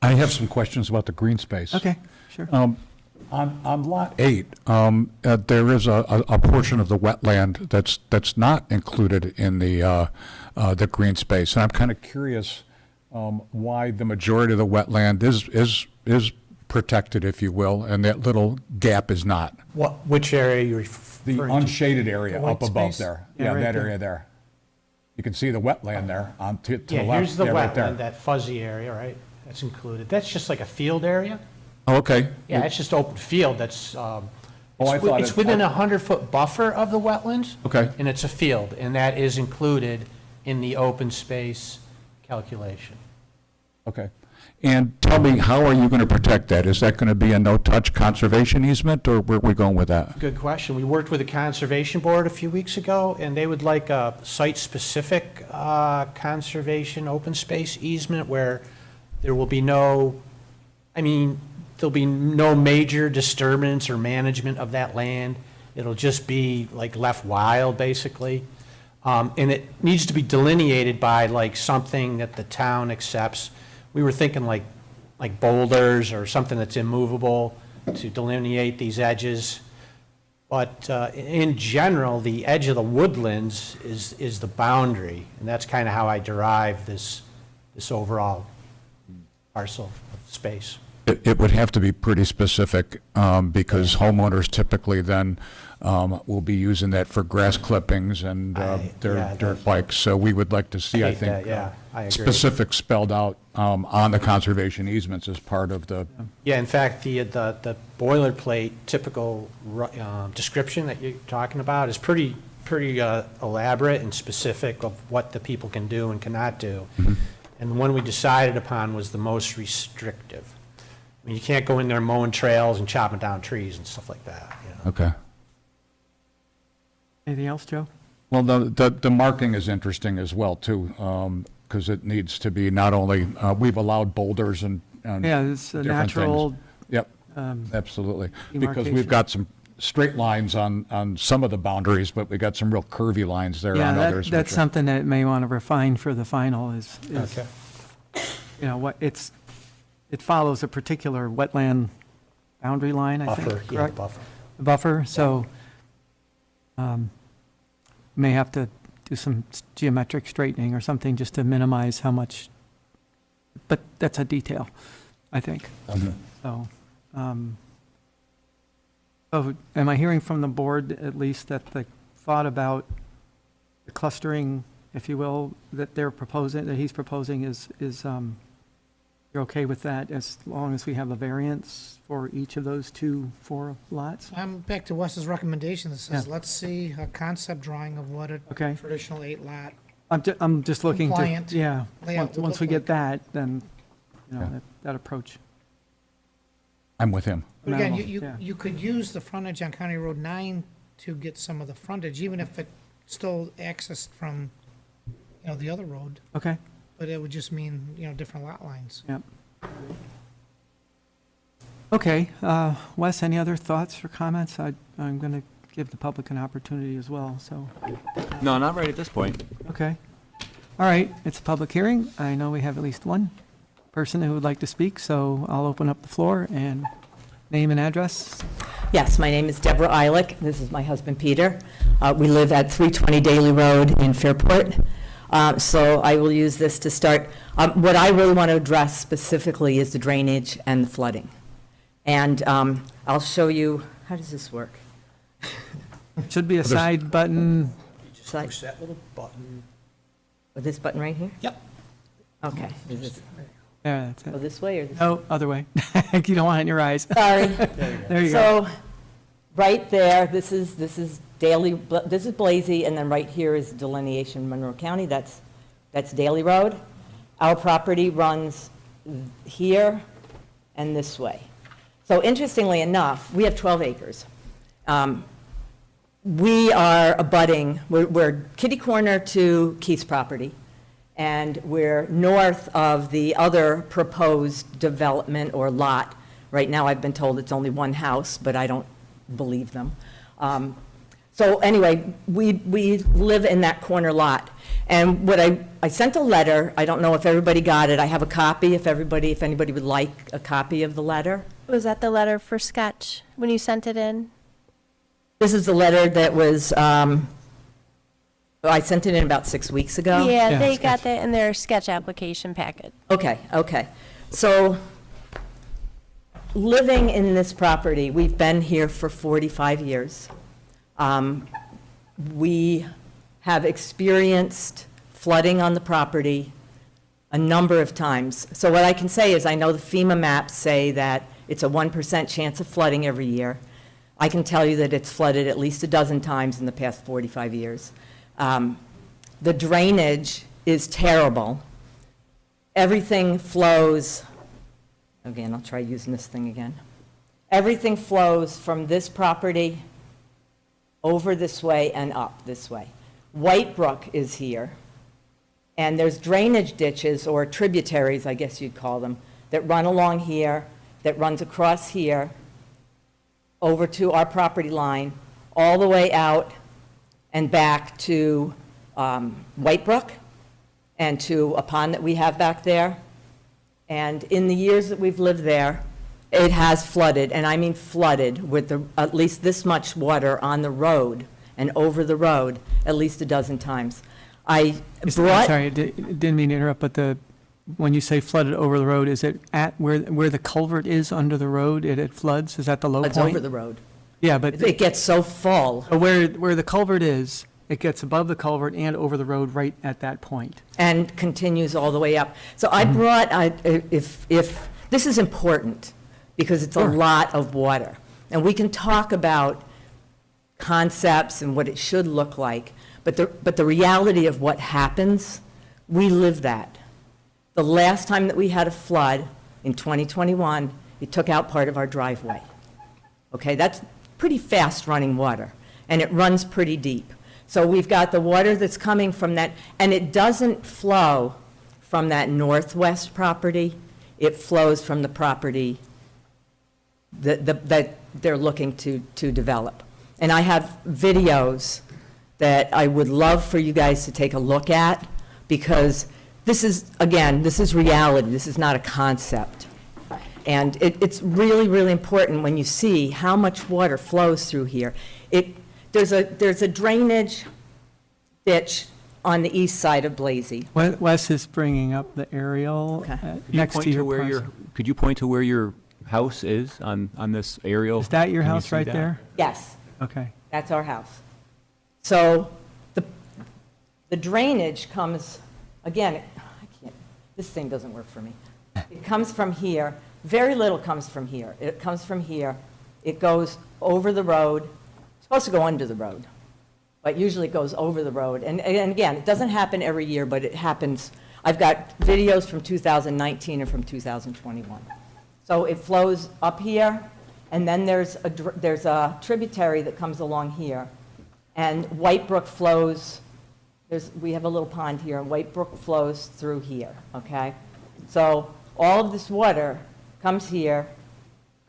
I have some questions about the green space. Okay, sure. On Lot 8, there is a portion of the wetland that's not included in the green space. And I'm kind of curious why the majority of the wetland is protected, if you will, and that little gap is not. Which area you The referring to? unshaded area The white up above space? there. Yeah, Yeah, right that there. area there. You can see the wetland there to the Yeah, left. here's the Yeah, right there. wetland, that fuzzy area, right? That's included. That's just like a field area. Oh, okay. Yeah, it's just open field. That's, I thought it's it- within a 100-foot buffer of the wetlands. Okay. And it's a field, and that is included in the open space calculation. Okay. And tell me, how are you going to protect that? Is that going to be a no-touch conservation easement, or where are we going with that? Good question. We worked with the Conservation Board a few weeks ago, and they would like a site-specific conservation open space easement where there will be no, there'll be no major disturbance or management of that land. It'll just be like left wild, basically. And it needs to be delineated by like something that the town accepts. We were thinking like boulders or something that's immovable to delineate these edges. But in general, the edge of the woodlands is the boundary, and that's kind of how I derive this overall parcel of space. It would have to be pretty specific, because homeowners typically then will be using that for grass clippings and their dirt bikes. So we would like to see, I Hate think, that, yeah, I agree. specifics spelled out on the conservation easements as part of the, Yeah, in fact, the boilerplate typical description that you're talking about is pretty elaborate and specific of what the people can do and cannot do. And the one we decided upon was the most restrictive. I mean, you can't go in there mowing trails and chopping down trees and stuff like that, you know? okay. Anything else, Joe? Well, the marking is interesting as well, too, because it needs to be not only, we've allowed boulders and Yeah, it's a different things. natural, Yep, absolutely. Because we've got some straight lines on some of the boundaries, but we got some real curvy lines there yeah, on others. that's which are- something that may want to refine for the final is, Okay. what it follows a particular wetland boundary line, I think, Buffer, yeah, correct? buffer. Buffer, so may have to do some geometric straightening or something just to minimize how much, but that's a detail, I think. So, so am I hearing from the board at least that the thought about the clustering, if you will, that they're proposing, that he's proposing is you're okay with that as long as we have a variance for each of those 4 lots? I'm back to Wes's recommendation that says, Yeah. let's see a concept drawing of what a Okay. traditional 8-lot. I'm just looking to, Compliant yeah, layout would once look we get like. that, then, Yeah. that approach. I'm with him. But again, Minimal, yeah. you could use the frontage on County Road 9 to get some of the frontage, even if it still accessed from, the other road, Okay, but it would just mean, different lot lines. yep. Okay, Wes, any other thoughts or comments? I'm going to give the public an opportunity as well, so, No, not right at this point. okay. All right, it's a public hearing. I know we have at least one person who would like to speak, so I'll open up the floor and name and address. Yes, my name is Deborah Eilick. This is my husband, Peter. We live at 320 Daly Road in Fairport. So I will use this to start. What I really want to address specifically is the drainage and the flooding. And I'll show you, how does this work? Should be a side button. Just push that little button. With this button right here? Yep. Okay. Is this, Yeah, that's go it. this way or this? No, other way. You don't want it in your eyes. Sorry. There you go. So, right there, this is Daly, this is Blasey, and then right here is delineation Monroe County, that's Daly Road. Our property runs here and this way. So interestingly enough, we have 12 acres. We are abutting, we're kitty corner to Keith's property, and we're north of the other proposed development or lot. Right now, I've been told it's only one house, but I don't believe them. So anyway, we live in that corner lot. And what I sent a letter, I don't know if everybody got it, I have a copy if anybody would like a copy of the letter. Was that the letter for sketch when you sent it in? This is the letter that was, I sent it in about 6 weeks ago. Yeah, Yeah, they got that in their sketch application packet. Okay. So, living in this property, we've been here for 45 years. We have experienced flooding on the property a number of times. So what I can say is I know the FEMA maps say that it's a 1% chance of flooding every year. I can tell you that it's flooded at least a dozen times in the past 45 years. The drainage is terrible. Everything flows, again, I'll try using this thing again. Everything flows from this property over this way and up this way. White Brook is here, and there's drainage ditches, or tributaries, I guess you'd call them, that run along here, that runs across here, over to our property line, all the way out and back to White Brook and to a pond that we have back there. And in the years that we've lived there, it has flooded, and I mean flooded, with at least this much water on the road and over the road at least a dozen times. I brought... Sorry, I didn't mean to interrupt, but when you say flooded over the road, is it at where the culvert is under the road, it floods? Is that the low point? It's over the road. Yeah, but It gets so full. where the culvert is, it gets above the culvert and over the road right at that point. And continues all the way up. So I brought, if this is important, because it's a lot of water. And we can talk about concepts and what it should look like, but the reality of what happens, we live that. The last time that we had a flood, in 2021, it took out part of our driveway. Okay, that's pretty fast-running water, and it runs pretty deep. So we've got the water that's coming from that, and it doesn't flow from that northwest property. It flows from the property that they're looking to develop. And I have videos that I would love for you guys to take a look at, because this is, again, this is reality. This is not a concept. And it's really, really important when you see how much water flows through here. There's a drainage ditch on the east side of Blasey. Wes is bringing up the aerial Okay. next to your parcel. Could you point to where your house is on this aerial? Is that your Can you house see right that? there? Yes. Okay. That's our house. So the drainage comes, again, this thing doesn't work for me. It comes from here. Very little comes from here. It comes from here. It goes over the road. It's supposed to go under the road, but usually it goes over the road. And again, it doesn't happen every year, but it happens. I've got videos from 2019 and from 2021. So it flows up here, and then there's a tributary that comes along here. And White Brook flows, we have a little pond here, and White Brook flows through here, okay? So all of this water comes here,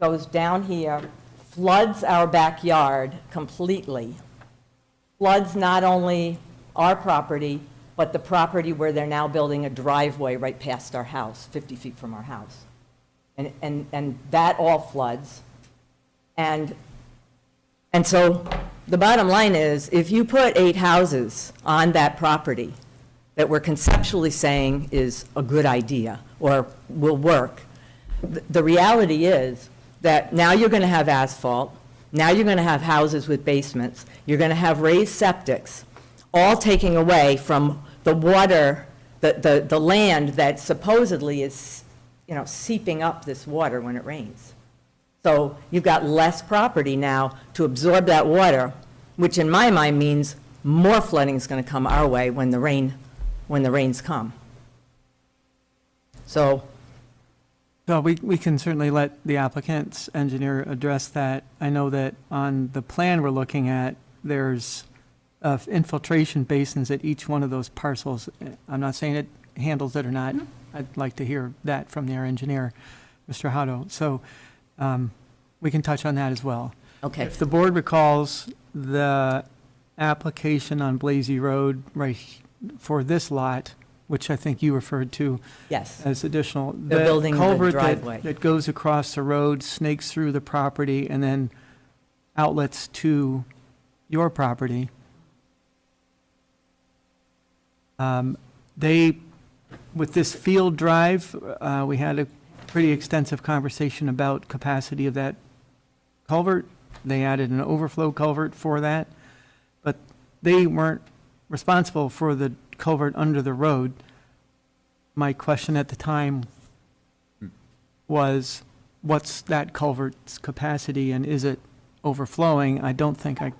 goes down here, floods our backyard completely, floods not only our property, but the property where they're now building a driveway right past our house, 50 feet from our house. And that all floods. And so the bottom line is, if you put 8 houses on that property that we're conceptually saying is a good idea or will work, the reality is that now you're going to have asphalt, now you're going to have houses with basements, you're going to have raised septics, all taking away from the water, the land that supposedly is, seeping up this water when it rains. So you've got less property now to absorb that water, which in my mind means more flooding is going to come our way when the rains come. So we can certainly let the applicant's engineer address that. I know that on the plan we're looking at, there's infiltration basins at each one of those parcels. I'm not saying it handles it or not. I'd like to hear that from their engineer, Mr. Hotto. So we can touch on that as well. Okay. If the board recalls, the application on Blasey Road right for this lot, which I think you referred to yes, as additional. they're building the culvert driveway. that goes across the road, snakes through the property, and then outlets to your property. With this field drive, we had a pretty extensive conversation about capacity of that culvert. They added an overflow culvert for that, but they weren't responsible for the culvert under the road. My question at the time was, what's that culvert's capacity and is it overflowing? I don't think I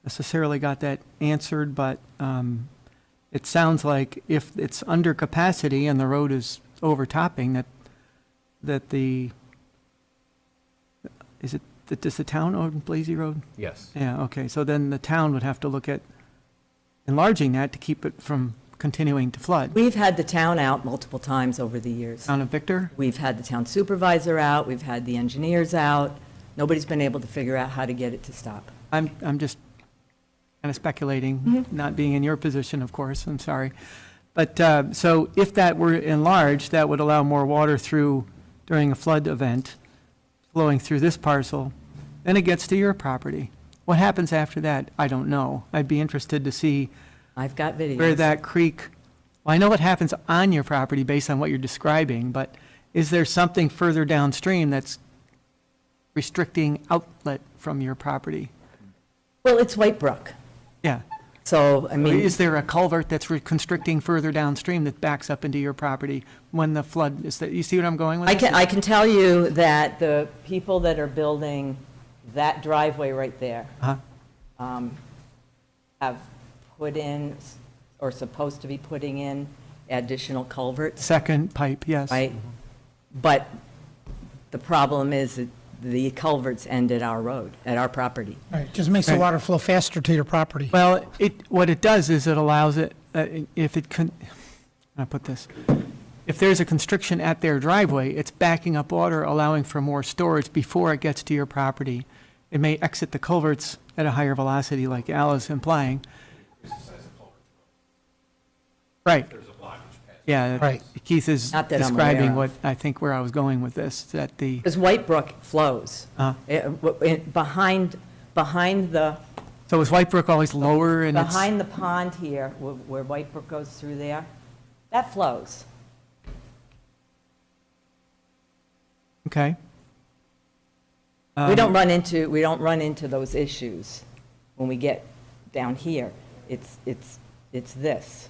necessarily got that answered, but it sounds like if it's under capacity and the road is overtopping, that does the town own Blazy Road? Yes. Yeah, okay, so then the town would have to look at enlarging that to keep it from continuing to flood. We've had the town out multiple times over the years. Town of Victor? We've had the town supervisor out, we've had the engineers out. Nobody's been able to figure out how to get it to stop. I'm just kind of speculating, not being in your position, of course, I'm sorry. But, so if that were enlarged, that would allow more water through during a flood event, flowing through this parcel, then it gets to your property. What happens after that? I don't know. I'd be interested to see I've got videos. where that creek, well, I know what happens on your property based on what you're describing, but is there something further downstream that's restricting outlet from your property? Well, it's White Brook, Yeah. so, I mean, Is there a culvert that's constricting further downstream that backs up into your property when the flood is, you see what I'm going with this? I can tell you that the people that are building that driveway right there Uh-huh. have put in, or supposed to be putting in, additional culverts, Second pipe, yes. right? But the problem is that the culverts end at our road, at our property. Right, just makes the Right. water flow faster to your property. Well, what it does is it allows it, if it can, how do I put this? If there's a constriction at their driveway, it's backing up water, allowing for more storage before it gets to your property. It may exit the culverts at a higher velocity, like Al is implying. Right. Yeah. Right. Keith is Not that I'm describing aware of. what, I think where I was going with this, that the, Because White Brook flows. Behind the, so is White Brook always lower and it's? behind the pond here, where White Brook goes through there, that flows. Okay. We don't run into those issues when we get down here. It's this.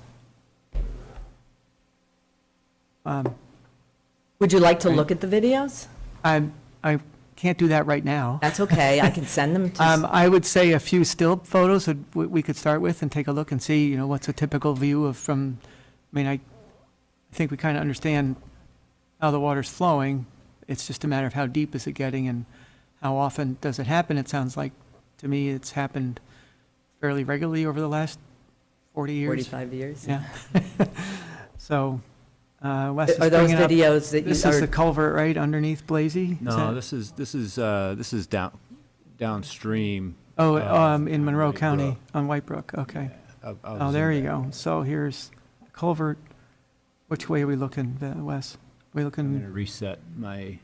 Would you like to look at the videos? I can't do that right now. That's okay, I can send them to, I would say a few still photos we could start with and take a look and see, what's a typical view of from, I think we kind of understand how the water's flowing. It's just a matter of how deep is it getting and how often does it happen. It sounds like, to me, it's happened fairly regularly over the last 40 years. 45 years. Yeah. So, Wes is Are those bringing up- videos that you This is the culvert, right, underneath Blazy? Is No, that- this is downstream. Oh, in Monroe County, on White Brook, okay. Oh, there you go. So here's the culvert. Which way are we looking, Wes? We I'm going to looking, reset my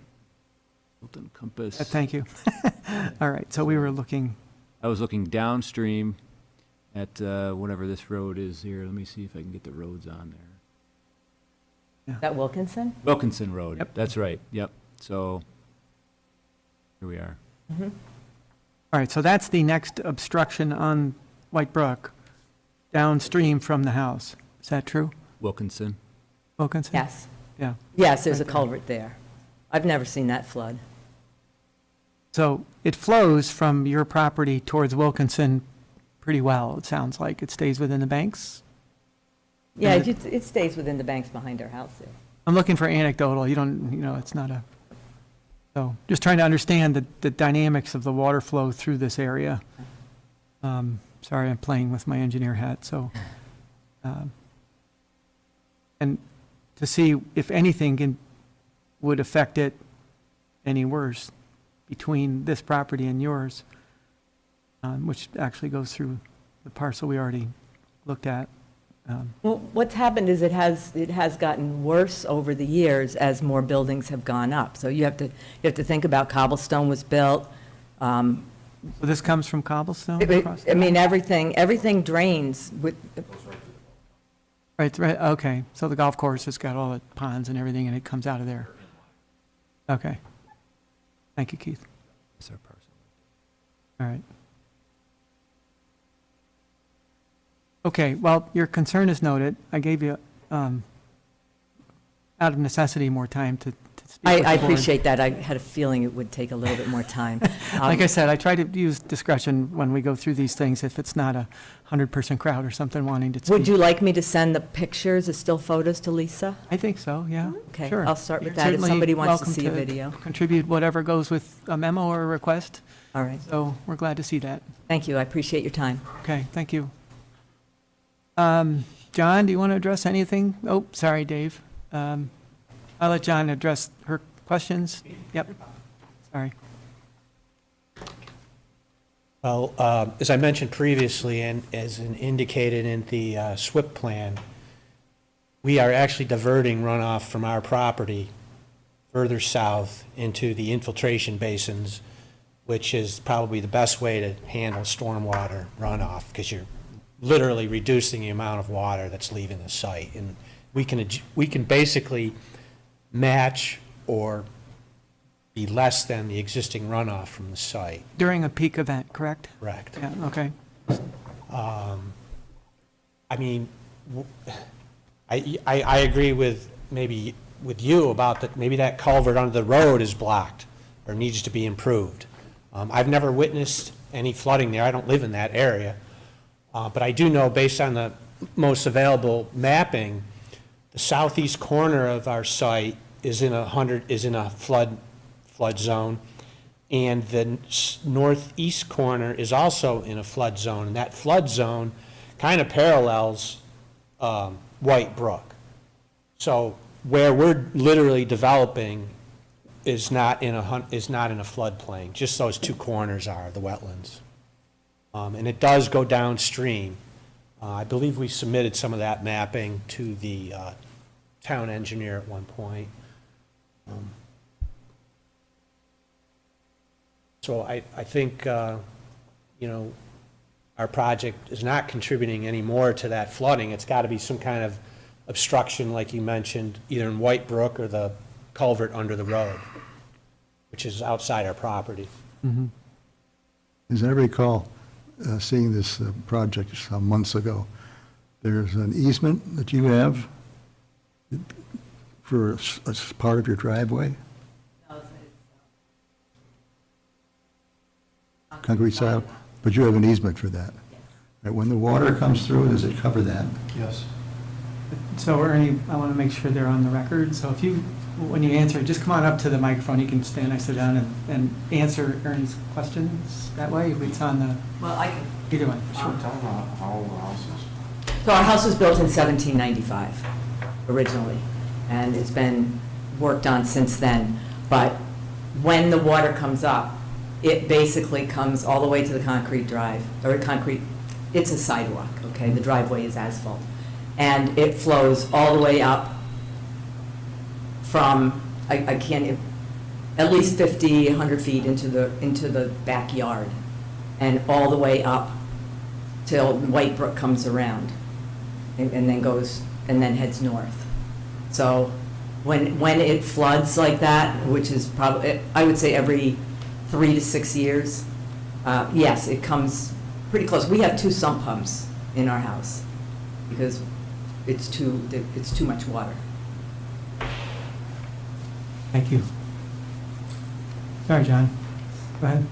Hilton compass. thank you. All right, so we were looking, I was looking downstream at whatever this road is here. Let me see if I can get the roads on there. Is that Wilkinson? Wilkinson Road. Yep. That's right. Yep. So here we are. all right, so that's the next obstruction on White Brook, downstream from the house. Is that true, Wilkinson. Wilkinson? Yes. Yeah. Yes, there's a culvert there. I've never seen that flood. So it flows from your property towards Wilkinson pretty well, it sounds like. It stays within the banks? Yeah, And it stays within the banks behind our house there. I'm looking for anecdotal, you don't, it's not a, so, just trying to understand the dynamics of the water flow through this area. Sorry, I'm playing with my engineer hat, so. And to see if anything would affect it any worse between this property and yours, which actually goes through the parcel we already looked at. Well, what's happened is it has gotten worse over the years as more buildings have gone up. So you have to think about cobblestone was built. So this comes from cobblestone across? I mean, everything drains with, Right, okay, so the golf course has got all the ponds and everything, and it comes out of there. Okay. Thank you, Keith. That's our parcel. All right. Okay, well, your concern is noted. I gave you, out of necessity, more time to speak with the I board. appreciate that. I had a feeling it would take a little bit more time. Like I said, I try to use discretion when we go through these things, if it's not a 100% crowd or something wanting to speak. Would you like me to send the pictures, the still photos to Lisa? I think so, yeah. Okay, Sure. I'll start with You're that if certainly somebody wants to welcome see a video. Contribute whatever goes with a memo or a request, All right, so we're glad to see that. thank you, I appreciate your time. Okay, thank you. John, do you want to address anything? Oh, sorry, Dave. I'll let John address her questions. Yep, sorry. Well, as I mentioned previously, and as indicated in the SWIP plan, we are actually diverting runoff from our property further south into the infiltration basins, which is probably the best way to handle stormwater runoff, because you're literally reducing the amount of water that's leaving the site. And we can basically match or be less than the existing runoff from the site. During a peak event, correct? Correct. Yeah, okay. I mean, I agree with maybe with you about that, maybe that culvert under the road is blocked or needs to be improved. I've never witnessed any flooding there. I don't live in that area. But I do know, based on the most available mapping, the southeast corner of our site is in a flood zone, and the northeast corner is also in a flood zone, and that flood zone kind of parallels White Brook. So where we're literally developing is not in a floodplain. Just those two corners are the wetlands, and it does go downstream. I believe we submitted some of that mapping to the town engineer at one point. So I think, you know, our project is not contributing any more to that flooding. It's got to be some kind of obstruction, like you mentioned, either in White Brook or the culvert under the road, which is outside our property. As I recall, seeing this project some months ago, there's an easement that you have for a part of your driveway? Concrete slab, but you have an easement for that. Right, when the water comes through, does it cover that? Yes. So Ernie, I want to make sure they're on the record, so if you, when you answer, just come on up to the microphone, you can stand next to John and answer Ernie's questions that way, if it's on the, Well, I can. either way, sure. So our house was built in 1795 originally, and it's been worked on since then. But when the water comes up, it basically comes all the way to the concrete drive, or concrete, it's a sidewalk, okay? The driveway is asphalt. And it flows all the way up from, I can't, at least 50, 100 feet into the backyard, and all the way up till White Brook comes around, and then goes, and then heads north. So when it floods like that, which is probably, I would say every 3 to 6 years, yes, it comes pretty close. We have 2 sump pumps in our house because it's too much water. Thank you. Sorry, John. Go ahead.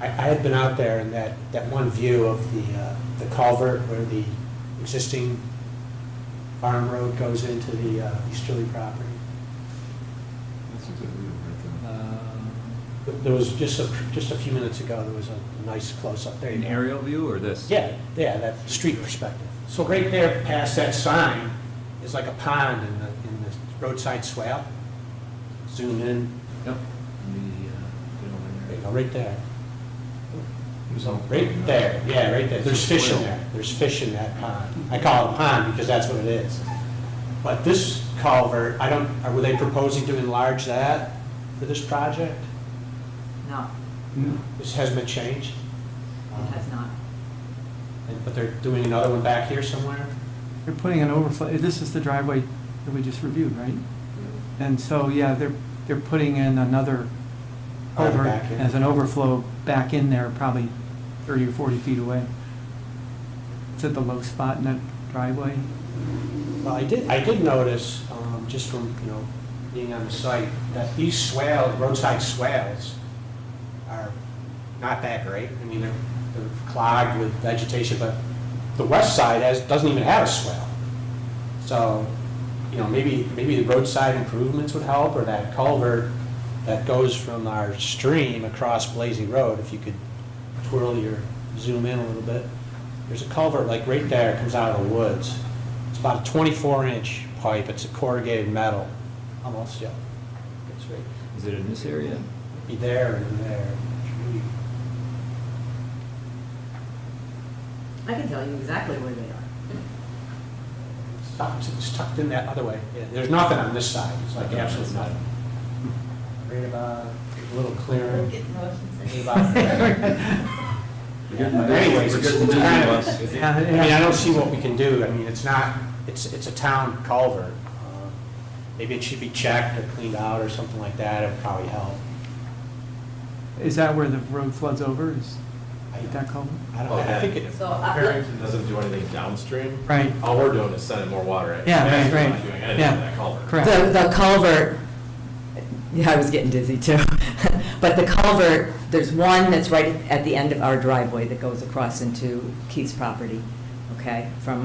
I had been out there, and that one view of the culvert where the existing farm road goes into the easterly property. There was just a few minutes ago, there was a nice close-up. There you An go. aerial view or this? Yeah, that street perspective. So right there past that sign is like a pond in the roadside swale. Zoom in. Yep. There you go, right there. Right there, yeah, right there. There's fish in there. There's fish in that pond. I call it a pond because that's what it is. But this culvert, were they proposing to enlarge that for this project? No, This hasn't been changed? it has not. But they're doing another one back here somewhere? They're putting an overflow, this is the driveway that we just reviewed, right? And so, yeah, they're putting in another culvert back in. as an overflow back in there, probably 30 or 40 feet away. It's at the low spot in that driveway? Well, I did notice, just from, being on the site, that these swales, roadside swales, are not that great. I mean, they're clogged with vegetation, but the west side doesn't even have a swale. So, maybe the roadside improvements would help, or that culvert that goes from our stream across Blazy Road, if you could twirl your, zoom in a little bit. There's a culvert like right there, it comes out of the woods. It's about a 24-inch pipe, it's a corrugated metal, almost, yeah. That's right. Is it in this area? Be there and there. I can tell you exactly where they are. It's tucked in that other way. Yeah, there's nothing on this side, it's like absolutely nothing. Right about a little clearer. Anyways, I don't see what we can do. I mean, it's a town culvert. Maybe it should be checked or cleaned out or something like that. It would probably help. Is that where the road floods over? Is that culvert? I think it. Barrington doesn't do anything downstream. Right. All we're doing is sending more water in. Yeah, right, We're right. not doing anything Yeah. to that culvert. Correct. The culvert, yeah, I was getting dizzy too. But the culvert, there's one that's right at the end of our driveway that goes across into Keith's property, okay? From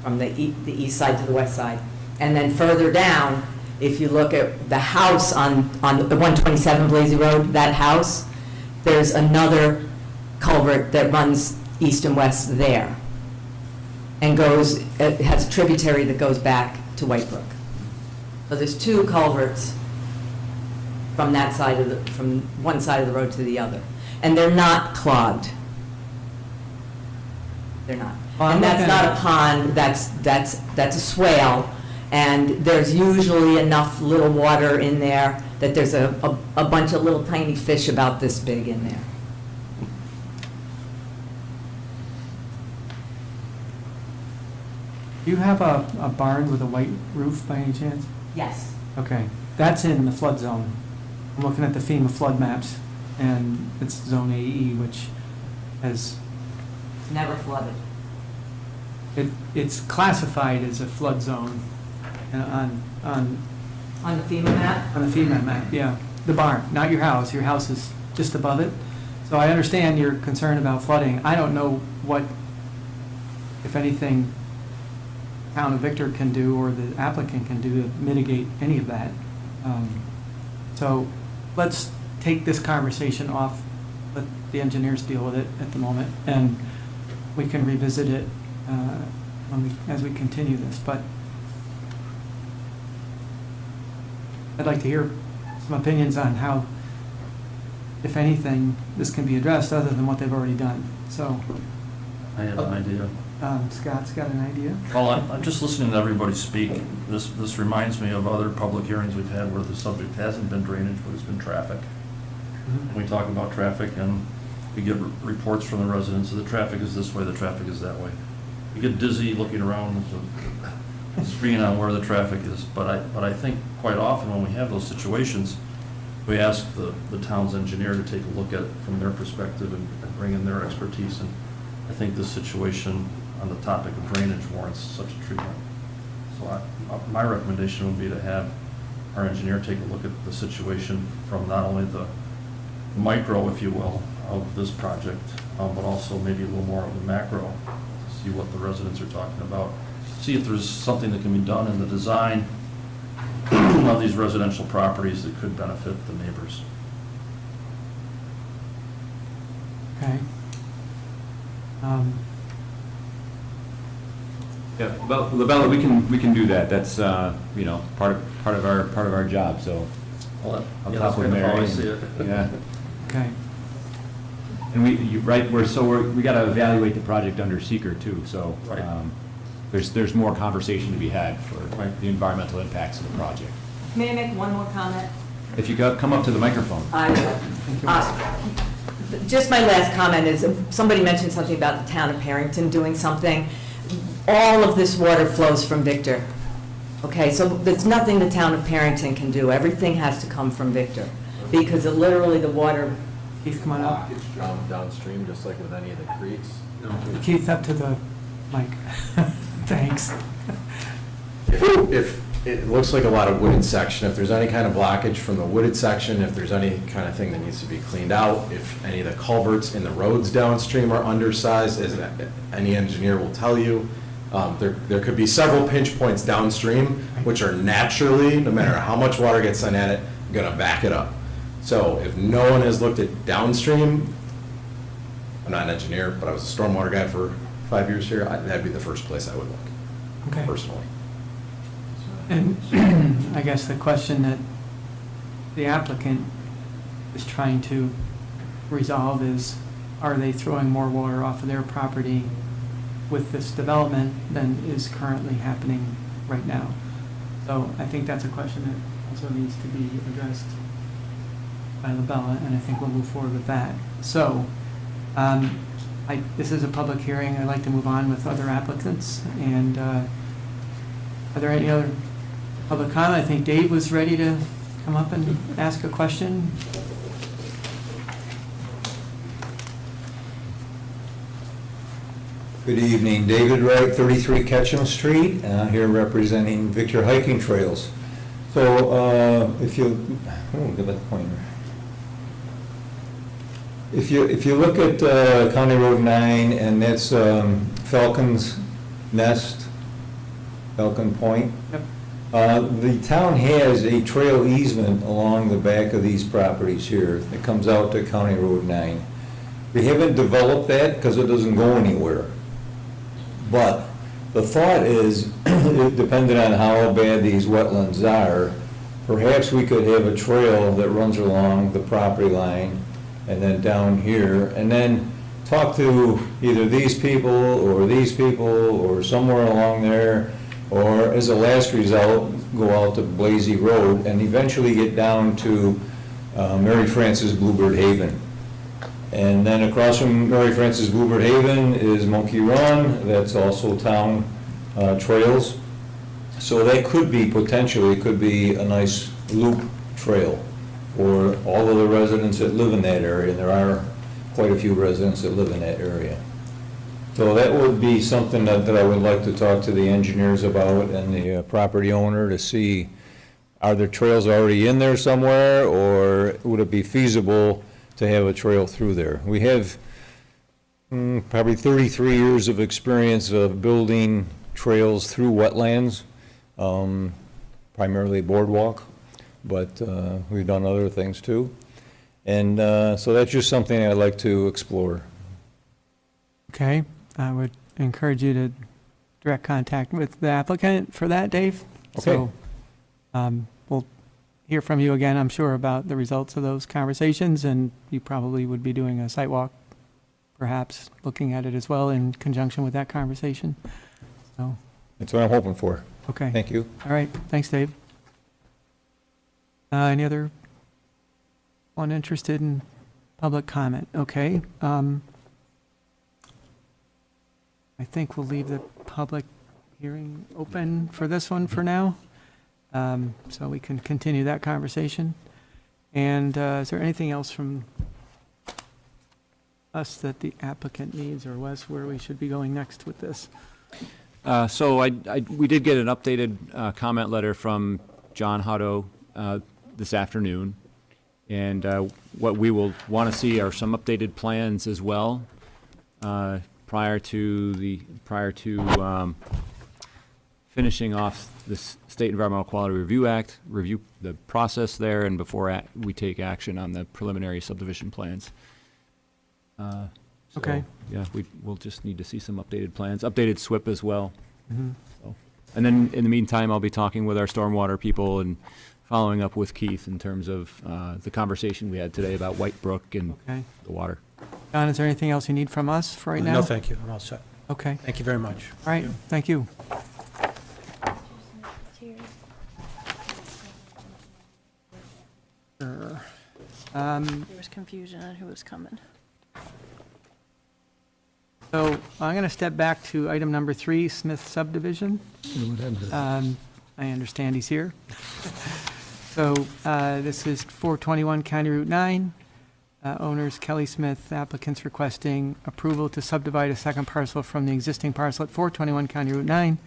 the east side to the west side. And then further down, if you look at the house on the 127 Blazy Road, that house, there's another culvert that runs east and west there. And it has a tributary that goes back to White Brook. So there's two culverts from from one side of the road to the other. And they're not clogged. They're not. And that's not a pond, that's a swale, and there's usually enough little water in there that there's a bunch of little tiny fish about this big in there. Do you have a barn with a white roof by any chance? Yes. Okay, that's in the flood zone. I'm looking at the FEMA flood maps, and it's zone AE, which has, It's never flooded. it's classified as a flood zone on On the FEMA map? the FEMA map, yeah. The barn, not your house. Your house is just above it. So I understand your concern about flooding. I don't know what, if anything, Town of Victor can do or the applicant can do to mitigate any of that. So let's take this conversation off, let the engineers deal with it at the moment, and we can revisit it as we continue this. But I'd like to hear some opinions on how, if anything, this can be addressed other than what they've already done. So I have an idea. Scott's got an idea? Well, I'm just listening to everybody speak. This reminds me of other public hearings we've had where the subject hasn't been drainage, but it's been traffic. And we talk about traffic, and we get reports from the residents that the traffic is this way, the traffic is that way. You get dizzy looking around, screen on where the traffic is. But I think quite often when we have those situations, we ask the town's engineer to take a look at it from their perspective and bring in their expertise. And I think this situation on the topic of drainage warrants such a treatment. So my recommendation would be to have our engineer take a look at the situation from not only the micro, if you will, of this project, but also maybe a little more of the macro, to see what the residents are talking about. See if there's something that can be done in the design of these residential properties that could benefit the neighbors. Okay. Yeah, well, Labella, we can do that. That's, part of our job, so. Well, I'll yeah, talk that's with kind of how I Mary. see it. Yeah. Okay. And we gotta evaluate the project under seeker too, so. Right. There's more conversation to be had for Right. the environmental impacts of the project. May I make one more comment? If you come up to the microphone. I will. Just my last comment is, somebody mentioned something about the town of Parrington doing something. All of this water flows from Victor. Okay, so there's nothing the town of Parrington can do. Everything has to come from Victor, because literally the water. Keith, come on up. It's drowned downstream, just like with any of the creeks. Keith, up to the mic. Thanks. If it looks like a lot of wooded section, if there's any kind of blockage from the wooded section, if there's any kind of thing that needs to be cleaned out, if any of the culverts in the roads downstream are undersized, as any engineer will tell you, there could be several pinch points downstream, which are naturally, no matter how much water gets sent at it, gonna back it up. So if no one has looked at downstream, I'm not an engineer, but I was a stormwater guy for 5 years here, that'd be the first place I would look, Okay. personally. And I guess the question that the applicant is trying to resolve is, are they throwing more water off of their property with this development than is currently happening right now? So I think that's a question that also needs to be addressed by LaBella, and I think we'll move forward with that. So, this is a public hearing. I'd like to move on with other applicants, and are there any other public comment? I think Dave was ready to come up and ask a question. Good evening, David Wright, 33 Ketchum Street, here representing Victor Hiking Trails. So if you, give it the pointer. If you look at County Road 9, and that's Falcon's Nest, Falcon Point. Yep. The town has a trail easement along the back of these properties here that comes out to County Road 9. We haven't developed that because it doesn't go anywhere. But the thought is, depending on how bad these wetlands are, perhaps we could have a trail that runs along the property line and then down here, and then talk to either these people or somewhere along there, or as a last result, go out to Blasey Road and eventually get down to Mary Frances Bluebird Haven. And then across from Mary Frances Bluebird Haven is Monkey Run, that's also town trails. So that could be, potentially, could be a nice loop trail for all of the residents that live in that area, and there are quite a few residents that live in that area. So that would be something that I would like to talk to the engineers about and the property owner to see, are there trails already in there somewhere, or would it be feasible to have a trail through there? We have probably 33 years of experience of building trails through wetlands, primarily boardwalk, but we've done other things too. And so that's just something I'd like to explore. Okay, I would encourage you to direct contact with the applicant for that, Dave. Okay. So, we'll hear from you again, I'm sure, about the results of those conversations, and you probably would be doing a site walk, perhaps looking at it as well in conjunction with that conversation. So, That's what I'm hoping for. okay. Thank you. All right, thanks, Dave. Any other one interested in public comment? Okay. I think we'll leave the public hearing open for this one for now, so we can continue that conversation. And is there anything else from us that the applicant needs, or Wes, where we should be going next with this? So we did get an updated comment letter from John Hutto this afternoon, and what we will want to see are some updated plans as well prior to finishing off the State Environmental Quality Review Act, review the process there, and before we take action on the preliminary subdivision plans. So, Okay. Yeah, we'll just need to see some updated plans, updated SWIP as well. Mhm. So, and then in the meantime, I'll be talking with our stormwater people and following up with Keith in terms of the conversation we had today about White Brook and Okay. the water. John, is there anything else you need from us for right now? No, thank you. I'm all set. Okay, Thank you very much. all right, thank you. Sure. There was confusion on who was coming. So I'm going to step back to item number 3, Smith subdivision. What happened to that? I understand he's here. So this is 421 County Route 9. owners Kelly Smith, applicants requesting approval to subdivide a second parcel from the existing parcel at 421 County Route 9.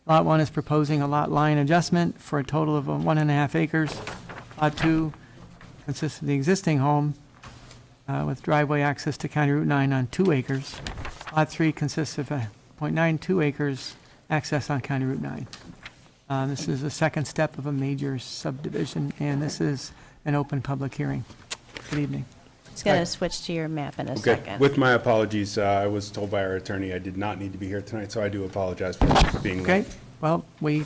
Lot 1 is proposing a lot line adjustment for a total of 1.5 acres. Lot 2 consists of the existing home with driveway access to County Route 9 on 2 acres. Lot 3 consists of 0.92 acres access on County Route 9. This is the second step of a major subdivision, and this is an open public hearing. Good evening. It's going to switch to your map in a Okay, second. with my apologies, I was told by our attorney I did not need to be here tonight, so I do apologize for being Okay, late. well, we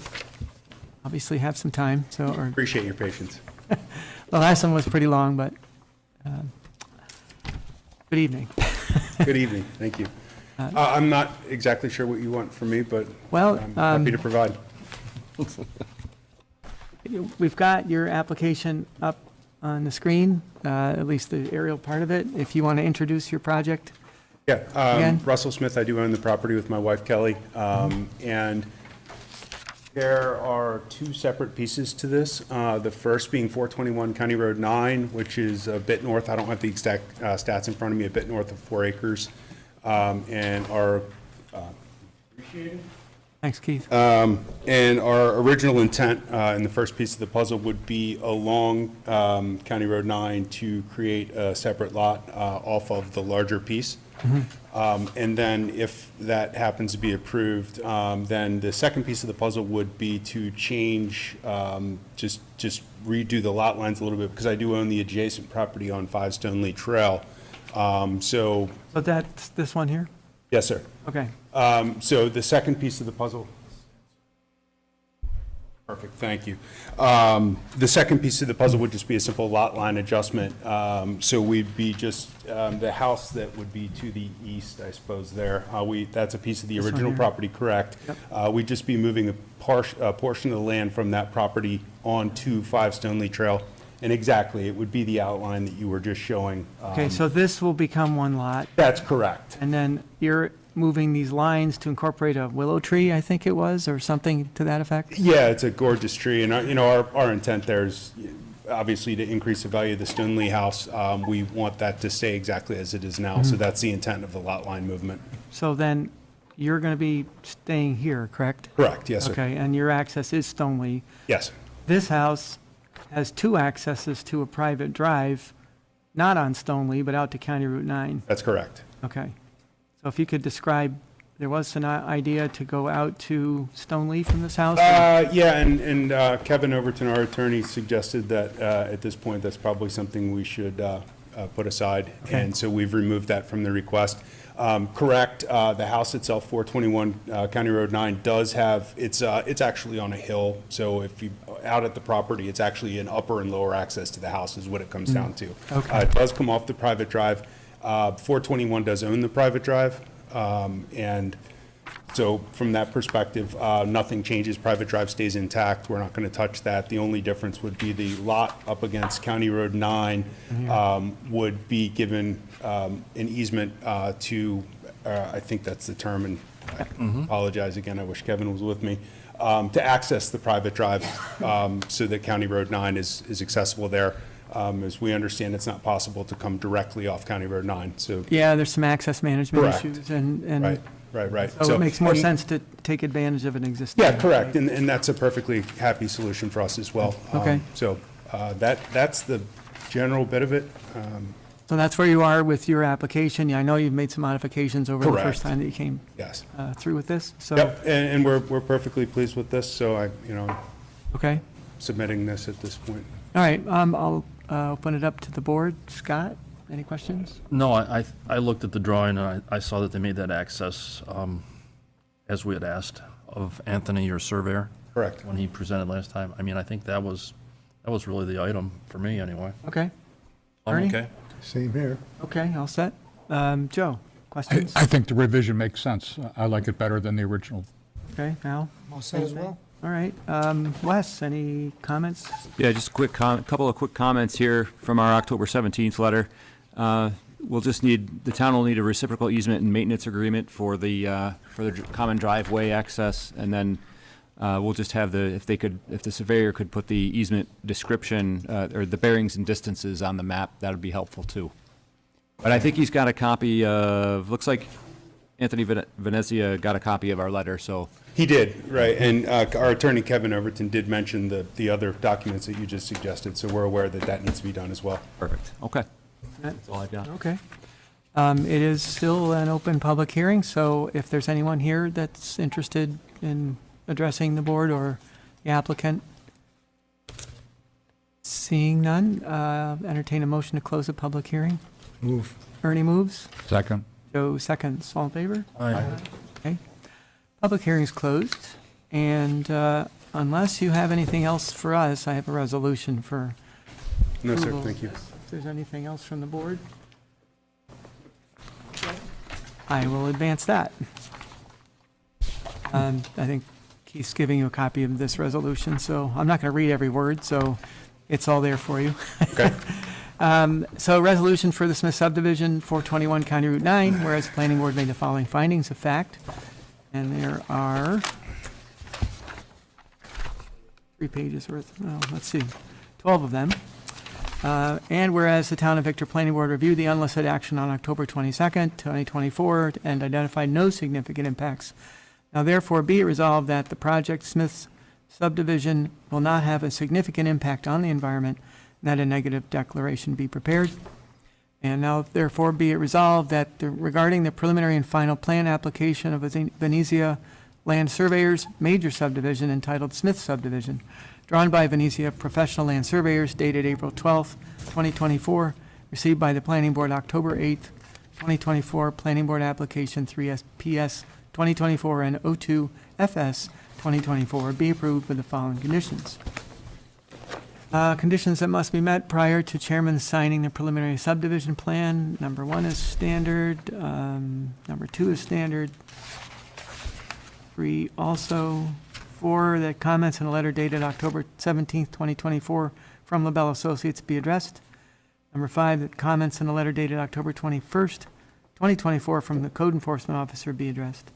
obviously have some time, so, or, Appreciate your patience. the last one was pretty long, but, good evening. Good evening, thank you. I'm not exactly sure what you want from me, but Well, I'm happy to provide. We've got your application up on the screen, at least the aerial part of it, if you want to introduce your project. Yeah, Again? Russell Smith, I do own the property with my wife Kelly, and there are 2 separate pieces to this. The first being 421 County Road 9, which is a bit north, I don't have the exact stats in front of me, a bit north of 4 acres, and our, Thanks, Keith. and our original intent in the first piece of the puzzle would be along County Road 9 to create a separate lot off of the larger piece. And then if that happens to be approved, then the second piece of the puzzle would be to change, just redo the lot lines a little bit, because I do own the adjacent property on 5 Stoneleigh Trail. So, So that's this one here? yes, sir. Okay. So the second piece of the puzzle. Perfect, thank you. The second piece of the puzzle would just be a simple lot line adjustment. So we'd be just, the house that would be to the east, I suppose, there. That's a piece of the This one original here? property, correct? We'd just be moving a portion of the land from that property onto 5 Stoneleigh Trail. And exactly, it would be the outline that you were just showing. Okay, so this will become one lot, That's correct. and then you're moving these lines to incorporate a willow tree, I think it was, or something to that effect? Yeah, it's a gorgeous tree, and, our intent there is obviously to increase the value of the Stoneleigh house. We want that to stay exactly as it is now, so that's the intent of the lot line movement. So then, you're going to be staying here, correct? Correct, yes, sir. Okay, and your access is Stoneleigh. Yes, This house has 2 accesses to a private drive, not on Stoneleigh, but out to County Route 9. that's correct. Okay. So if you could describe, there was an idea to go out to Stoneleigh from this house? Yeah, and Kevin Overton, our attorney, suggested that at this point, that's probably something we should put aside. Okay. And so we've removed that from the request. Correct, the house itself, 421 County Road 9, does have, it's actually on a hill. So if you, out at the property, it's actually an upper and lower access to the house is what it comes down to. Okay. It does come off the private drive. 421 does own the private drive. And so from that perspective, nothing changes. Private drive stays intact. We're not going to touch that. The only difference would be the lot up against County Road 9 would be given an easement to, I think that's the term, and I apologize again, I wish Kevin was with me, to access the private drive so that County Road 9 is accessible there. As we understand, it's not possible to come directly off County Road 9, so. Yeah, there's some access management Correct. issues, and Right. so it makes more sense to take advantage of an existing. Yeah, correct, and that's a perfectly happy solution for us as well. Okay. So that's the general bit of it. So that's where you are with your application. Yeah, I know you've made some modifications over the Correct. first time that you came Yes. through with this, so. Yep, and we're perfectly pleased with this, so Okay, submitting this at this point. all right, I'll open it up to the board. Scott, any questions? No, I looked at the drawing and I saw that they made that access, as we had asked, of Anthony, your surveyor. Correct. When he presented last time. I mean, I think that was really the item for me anyway. Okay, I'm Ernie? okay. Same here. okay, all set. Joe, questions? I think the revision makes sense. I like it better than the original. Okay, Al? All set as well? All right, Wes, any comments? Yeah, just a quick couple of quick comments here from our October 17th letter. We'll just need, the town will need a reciprocal easement and maintenance agreement for the common driveway access, and then we'll just have if the surveyor could put the easement description, or the bearings and distances on the map, that would be helpful too. But I think he's got a copy of, looks like Anthony Venezia got a copy of our letter, so. He did, right, and our attorney Kevin Overton did mention the other documents that you just suggested, so we're aware that that needs to be done as well. Perfect, okay. That's all I've got. Okay. It is still an open public hearing, so if there's anyone here that's interested in addressing the board or the applicant, seeing none, entertain a motion to close the public hearing. Move. Ernie moves. Second. Joe seconds. All in favor? Aye. Okay. Public hearing is closed, and unless you have anything else for us, I have a resolution for No, sir, approval. thank you. If there's anything else from the board, I will advance that. I think Keith's giving you a copy of this resolution, so I'm not going to read every word, so it's all there for you. Okay. So resolution for the Smith subdivision, 421 County Route 9, whereas the planning board made the following findings of fact, and there are 3 pages worth, let's see, 12 of them. And whereas the Town of Victor Planning Board reviewed the unlisted action on October 22nd, 2024, and identified no significant impacts. Now therefore be it resolved that the project Smith's subdivision will not have a significant impact on the environment, and that a negative declaration be prepared. And now therefore be it resolved that regarding the preliminary and final plan application of Venezia Land Surveyors major subdivision entitled Smith Subdivision, drawn by Venezia Professional Land Surveyors dated April 12th, 2024, received by the Planning Board October 8th, 2024, Planning Board Application 3SPS 2024 and 02 FS 2024 be approved with the following conditions. Conditions that must be met prior to chairman signing the preliminary subdivision plan. Number 1 is standard, number 2 is standard. 3 also. 4, that comments in a letter dated October 17th, 2024 from LaBelle Associates be addressed. Number 5, that comments in a letter dated October 21st, 2024 from the code enforcement officer be addressed.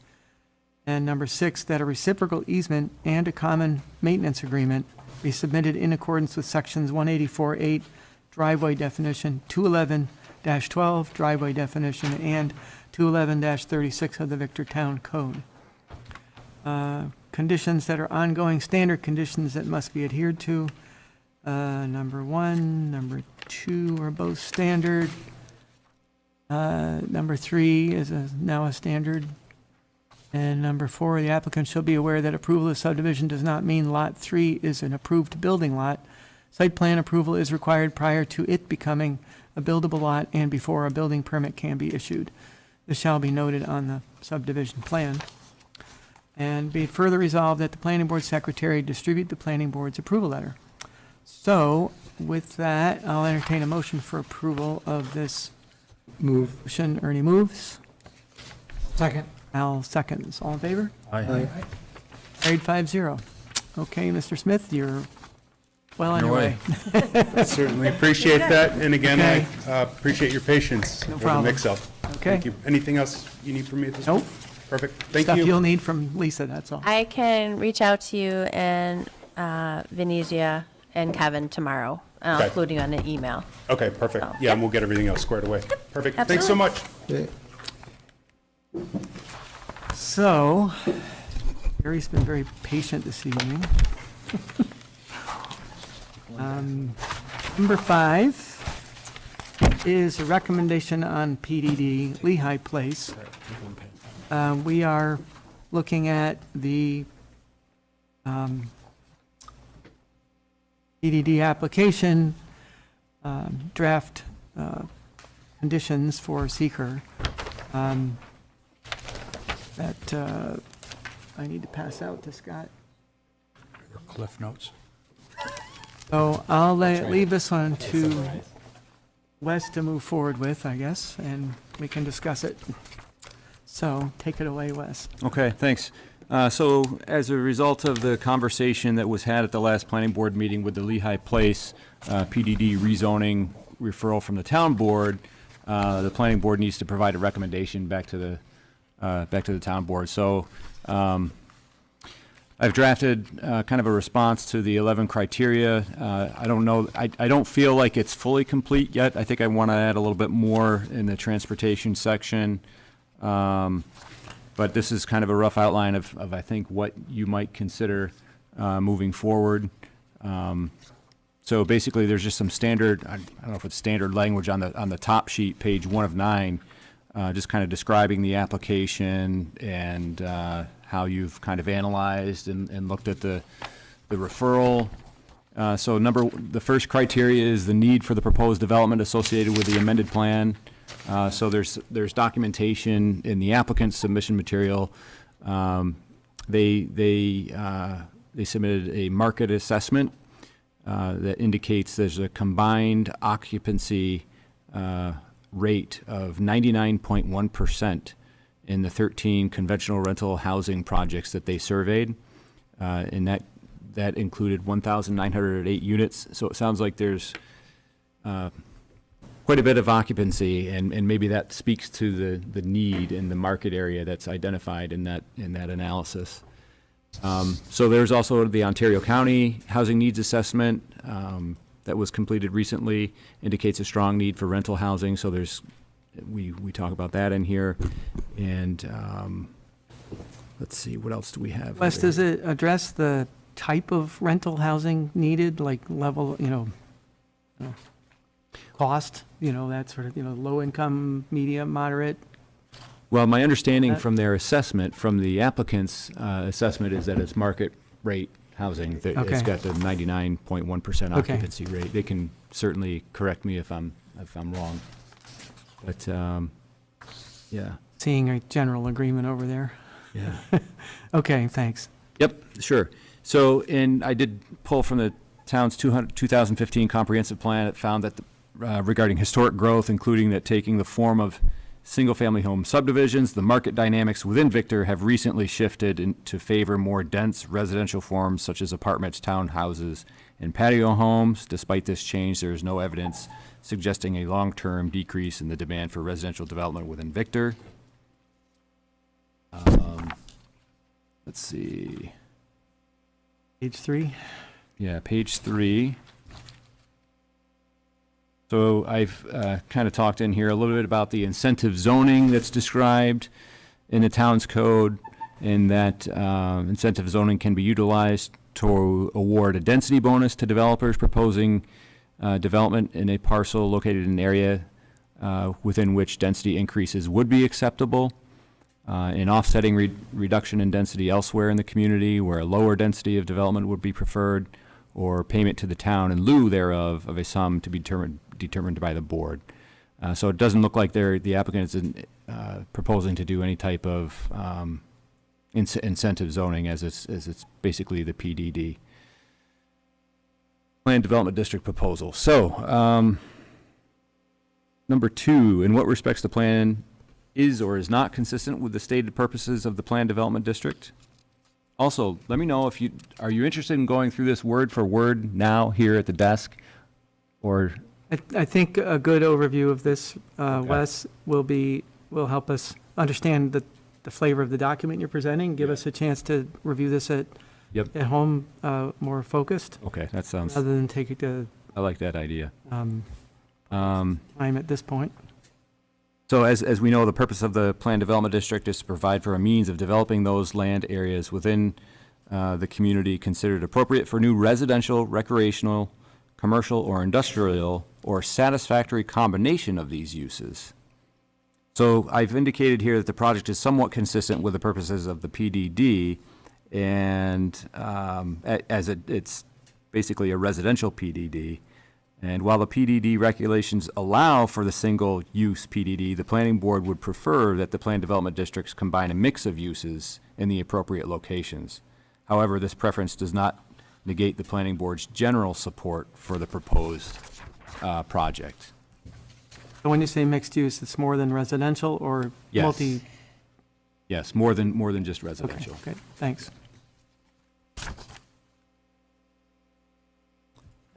And number 6, that a reciprocal easement and a common maintenance agreement be submitted in accordance with sections 184.8 driveway definition, 211-12 driveway definition, and 211-36 of the Victor Town Code. Conditions that are ongoing, standard conditions that must be adhered to. Number 1, number 2 are both standard. Number 3 is now a standard. And number 4, the applicant shall be aware that approval of subdivision does not mean Lot 3 is an approved building lot. Site plan approval is required prior to it becoming a buildable lot and before a building permit can be issued. This shall be noted on the subdivision plan. And be it further resolved that the planning board secretary distribute the planning board's approval letter. So with that, I'll entertain a motion for approval of this Move. motion. Ernie moves. Second. Al seconds. All in favor? Aye. Carried 5-0. Okay, Mr. Smith, you're well on your Your way. way. Certainly appreciate that, and again, Okay. I appreciate your patience No for the problem. mix-up. Okay. Thank you. Anything else you need from me at this Nope. point? Perfect, thank Stuff you. you'll need from Lisa, that's all. I can reach out to you and Venezia and Kevin tomorrow, Okay. including on an email. Okay, perfect. So, Yeah, and we'll get everything else squared away. Perfect, thanks so much. Okay. So, Gary's been very patient this evening. Number 5 is a recommendation on PDD Lehigh Place. We are looking at the PDD application draft conditions for seeker that I need to pass out to Scott. Cliff notes. So I'll leave this one to Wes to move forward with, I guess, and we can discuss it. So take it away, Wes. Okay, thanks. So as a result of the conversation that was had at the last planning board meeting with the Lehigh Place PDD rezoning referral from the town board, the planning board needs to provide a recommendation back to the town board. So I've drafted kind of a response to the 11 criteria. I don't know, I don't feel like it's fully complete yet. I think I want to add a little bit more in the transportation section. But this is kind of a rough outline of I think, what you might consider moving forward. So basically, there's just some standard, I don't know if it's standard language on the top sheet, page 1 of 9, just kind of describing the application and how you've kind of analyzed and looked at the referral. So the first criteria is the need for the proposed development associated with the amended plan. So there's documentation in the applicant's submission material. They submitted a market assessment that indicates there's a combined occupancy rate of 99.1% in the 13 conventional rental housing projects that they surveyed. And that included 1,908 units. So it sounds like there's quite a bit of occupancy, and maybe that speaks to the need in the market area that's identified in that analysis. So there's also the Ontario County Housing Needs Assessment that was completed recently, indicates a strong need for rental housing. So we talk about that in here. And let's see, what else do we have? Wes, here? does it address the type of rental housing needed, like level, cost, that sort of, low income, medium, moderate? Well, my understanding from their assessment, from the applicant's assessment, is that it's market rate housing. That It's Okay. got the 99.1% Okay. occupancy rate. They can certainly correct me if I'm wrong. But, yeah. Seeing a general agreement over there. Yeah. Okay, thanks. Yep, sure. So, and I did pull from the town's 2015 comprehensive plan. It found that regarding historic growth, including that taking the form of single-family home subdivisions, the market dynamics within Victor have recently shifted to favor more dense residential forms such as apartments, townhouses, and patio homes. Despite this change, there is no evidence suggesting a long-term decrease in the demand for residential development within Victor. Let's see. Page 3. Yeah, page 3. So I've kind of talked in here a little bit about the incentive zoning that's described in the town's code, and that incentive zoning can be utilized to award a density bonus to developers proposing development in a parcel located in an area within which density increases would be acceptable, in offsetting reduction in density elsewhere in the community where a lower density of development would be preferred, or payment to the town in lieu thereof of a sum to be determined by the board. So it doesn't look like the applicant is proposing to do any type of incentive zoning, as it's basically the PDD. Planned Development District proposal. So, number 2, in what respects the plan is or is not consistent with the stated purposes of the Planned Development District? Also, let me know if are you interested in going through this word for word now here at the desk, or? I think a good overview of this, Wes, will help us understand the flavor of the document you're presenting, give us a chance to review this at home more focused. Okay, that sounds. Rather than take it to. I like that idea. Time at this point. So as we know, the purpose of the Planned Development District is to provide for a means of developing those land areas within the community considered appropriate for new residential, recreational, commercial, or industrial, or satisfactory combination of these uses. So I've indicated here that the project is somewhat consistent with the purposes of the PDD, and as it's basically a residential PDD. And while the PDD regulations allow for the single-use PDD, the planning board would prefer that the planned development districts combine a mix of uses in the appropriate locations. However, this preference does not negate the planning board's general support for the proposed project. So when you say mixed use, it's more than residential or Yes. multi? Yes, more than just residential. Okay, thanks.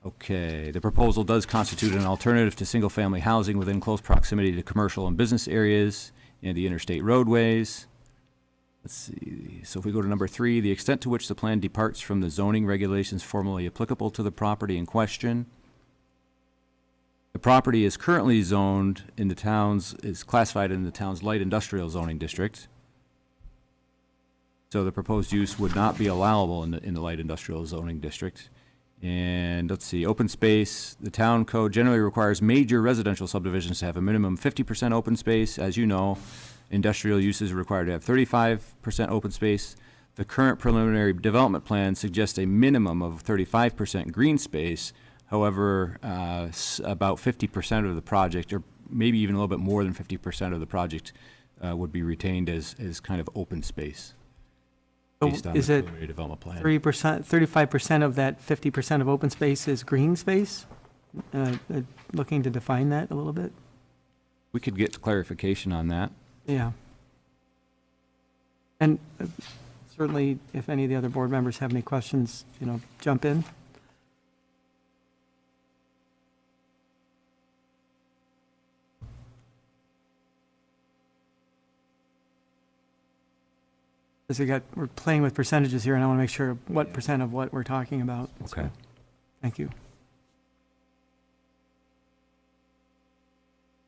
Okay, the proposal does constitute an alternative to single-family housing within close proximity to commercial and business areas and the interstate roadways. Let's see. so if we go to number 3, the extent to which the plan departs from the zoning regulations formally applicable to the property in question. The property is currently zoned in the town's, is classified in the town's light industrial zoning district. So the proposed use would not be allowable in the light industrial zoning district. And let's see, open space, the town code generally requires major residential subdivisions to have a minimum 50% open space. As you know, industrial uses are required to have 35% open space. The current preliminary development plan suggests a minimum of 35% green space. However, about 50% of the project, or maybe even a little bit more than 50% of the project, would be retained as kind of open space. So Based on is the it preliminary development plan. 3%, 35% of that 50% of open space is green space? Looking to define that a little bit? We could get clarification on that. Yeah. And certainly, if any of the other board members have any questions, jump in. Because we're playing with percentages here, and I want to make sure what percent of what we're talking about. Okay. So, thank you.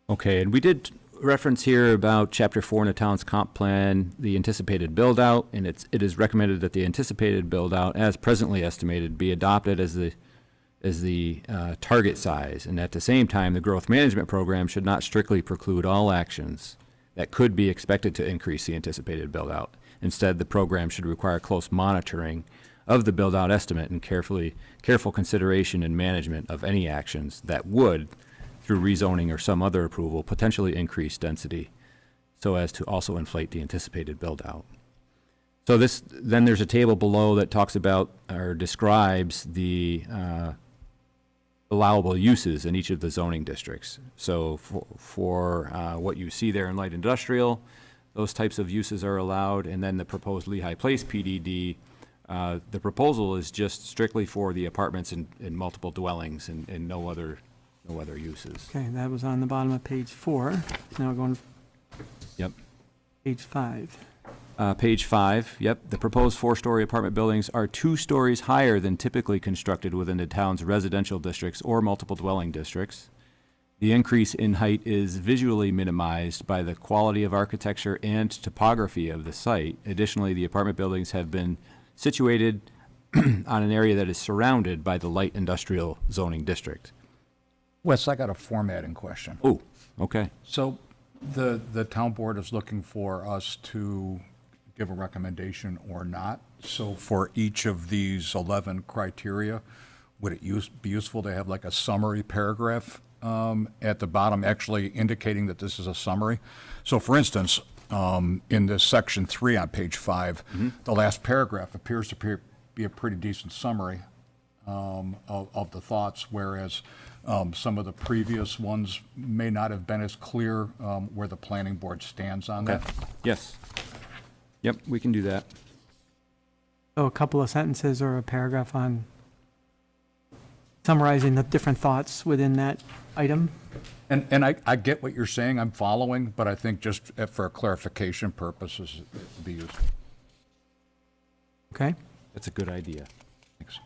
Okay, and we did reference here about Chapter 4 in the town's comp plan, the anticipated build-out, and it is recommended that the anticipated build-out, as presently estimated, be adopted as the target size, and at the same time, the growth management program should not strictly preclude all actions that could be expected to increase the anticipated build-out. Instead, the program should require close monitoring of the build-out estimate and careful consideration and management of any actions that would, through rezoning or some other approval, potentially increase density so as to also inflate the anticipated build-out. So then there's a table below that talks about or describes the allowable uses in each of the zoning districts. So for what you see there in light industrial, those types of uses are allowed, and then the proposed Lehigh Place PDD, the proposal is just strictly for the apartments and multiple dwellings and no other uses. Okay, that was on the bottom of page 4. Now going to Yep. page 5. Page 5, yep. The proposed 4-story apartment buildings are 2 stories higher than typically constructed within the town's residential districts or multiple dwelling districts. The increase in height is visually minimized by the quality of architecture and topography of the site. Additionally, the apartment buildings have been situated on an area that is surrounded by the light industrial zoning district. Wes, I got a formatting question. Oh, okay. So the town board is looking for us to give a recommendation or not. So for each of these 11 criteria, would it be useful to have like a summary paragraph at the bottom actually indicating that this is a summary? So for instance, in this section 3 on page 5, the last paragraph appears to be a pretty decent summary of the thoughts, whereas some of the previous ones may not have been as clear where the planning board stands on that. Yes. Yep, we can do that. So a couple of sentences or a paragraph on summarizing the different thoughts within that item. And I get what you're saying, I'm following, but I think just for clarification purposes, it would be useful. Okay. That's a good idea. Thanks.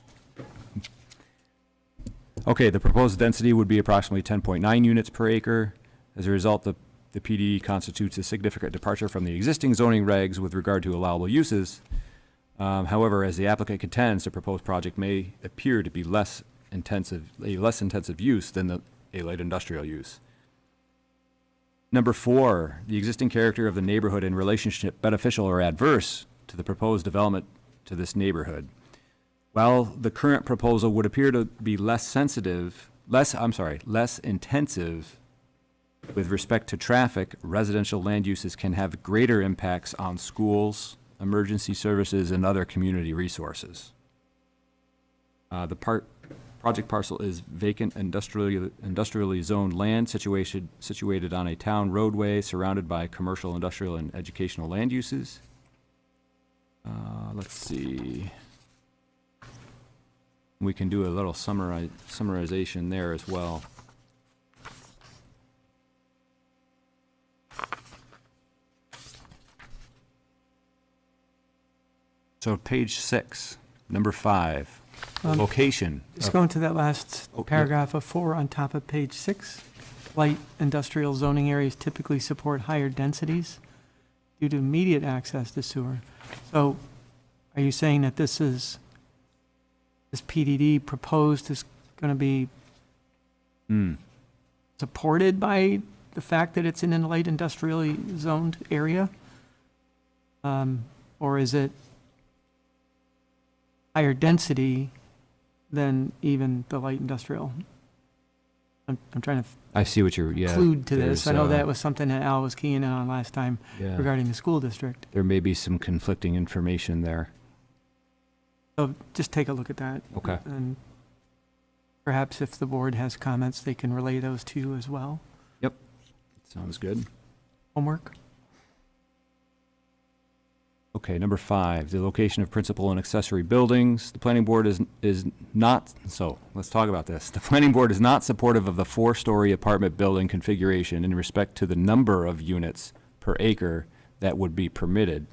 Okay, the proposed density would be approximately 10.9 units per acre. As a result, the PD constitutes a significant departure from the existing zoning regs with regard to allowable uses. However, as the applicant contends, the proposed project may appear to be a less intensive use than a light industrial use. Number 4, the existing character of the neighborhood and relationship beneficial or adverse to the proposed development to this neighborhood. While the current proposal would appear to be less intensive with respect to traffic, residential land uses can have greater impacts on schools, emergency services, and other community resources. The project parcel is vacant industrially zoned land situated on a town roadway surrounded by commercial, industrial, and educational land uses. Let's see. We can do a little summarization there as well. So page 6, number 5, location. Just going to that last Oh, yeah. paragraph of 4 on top of page 6. Light industrial zoning areas typically support higher densities due to immediate access to sewer. So are you saying that this PDD proposed is going to be supported by the fact that it's in a light industrially zoned area? Or is it higher density than even the light industrial? I'm trying to I see what you're, yeah. include to this. I know there's, that was something that Al was keying in on last time Yeah. regarding the school district. There may be some conflicting information there. So just take a look at that. Okay. And perhaps if the board has comments, they can relay those to you as well. Yep, sounds good. Homework? Okay, number 5, the location of principal and accessory buildings. The planning board is not, so let's talk about this. The planning board is not supportive of the 4-story apartment building configuration in respect to the number of units per acre that would be permitted.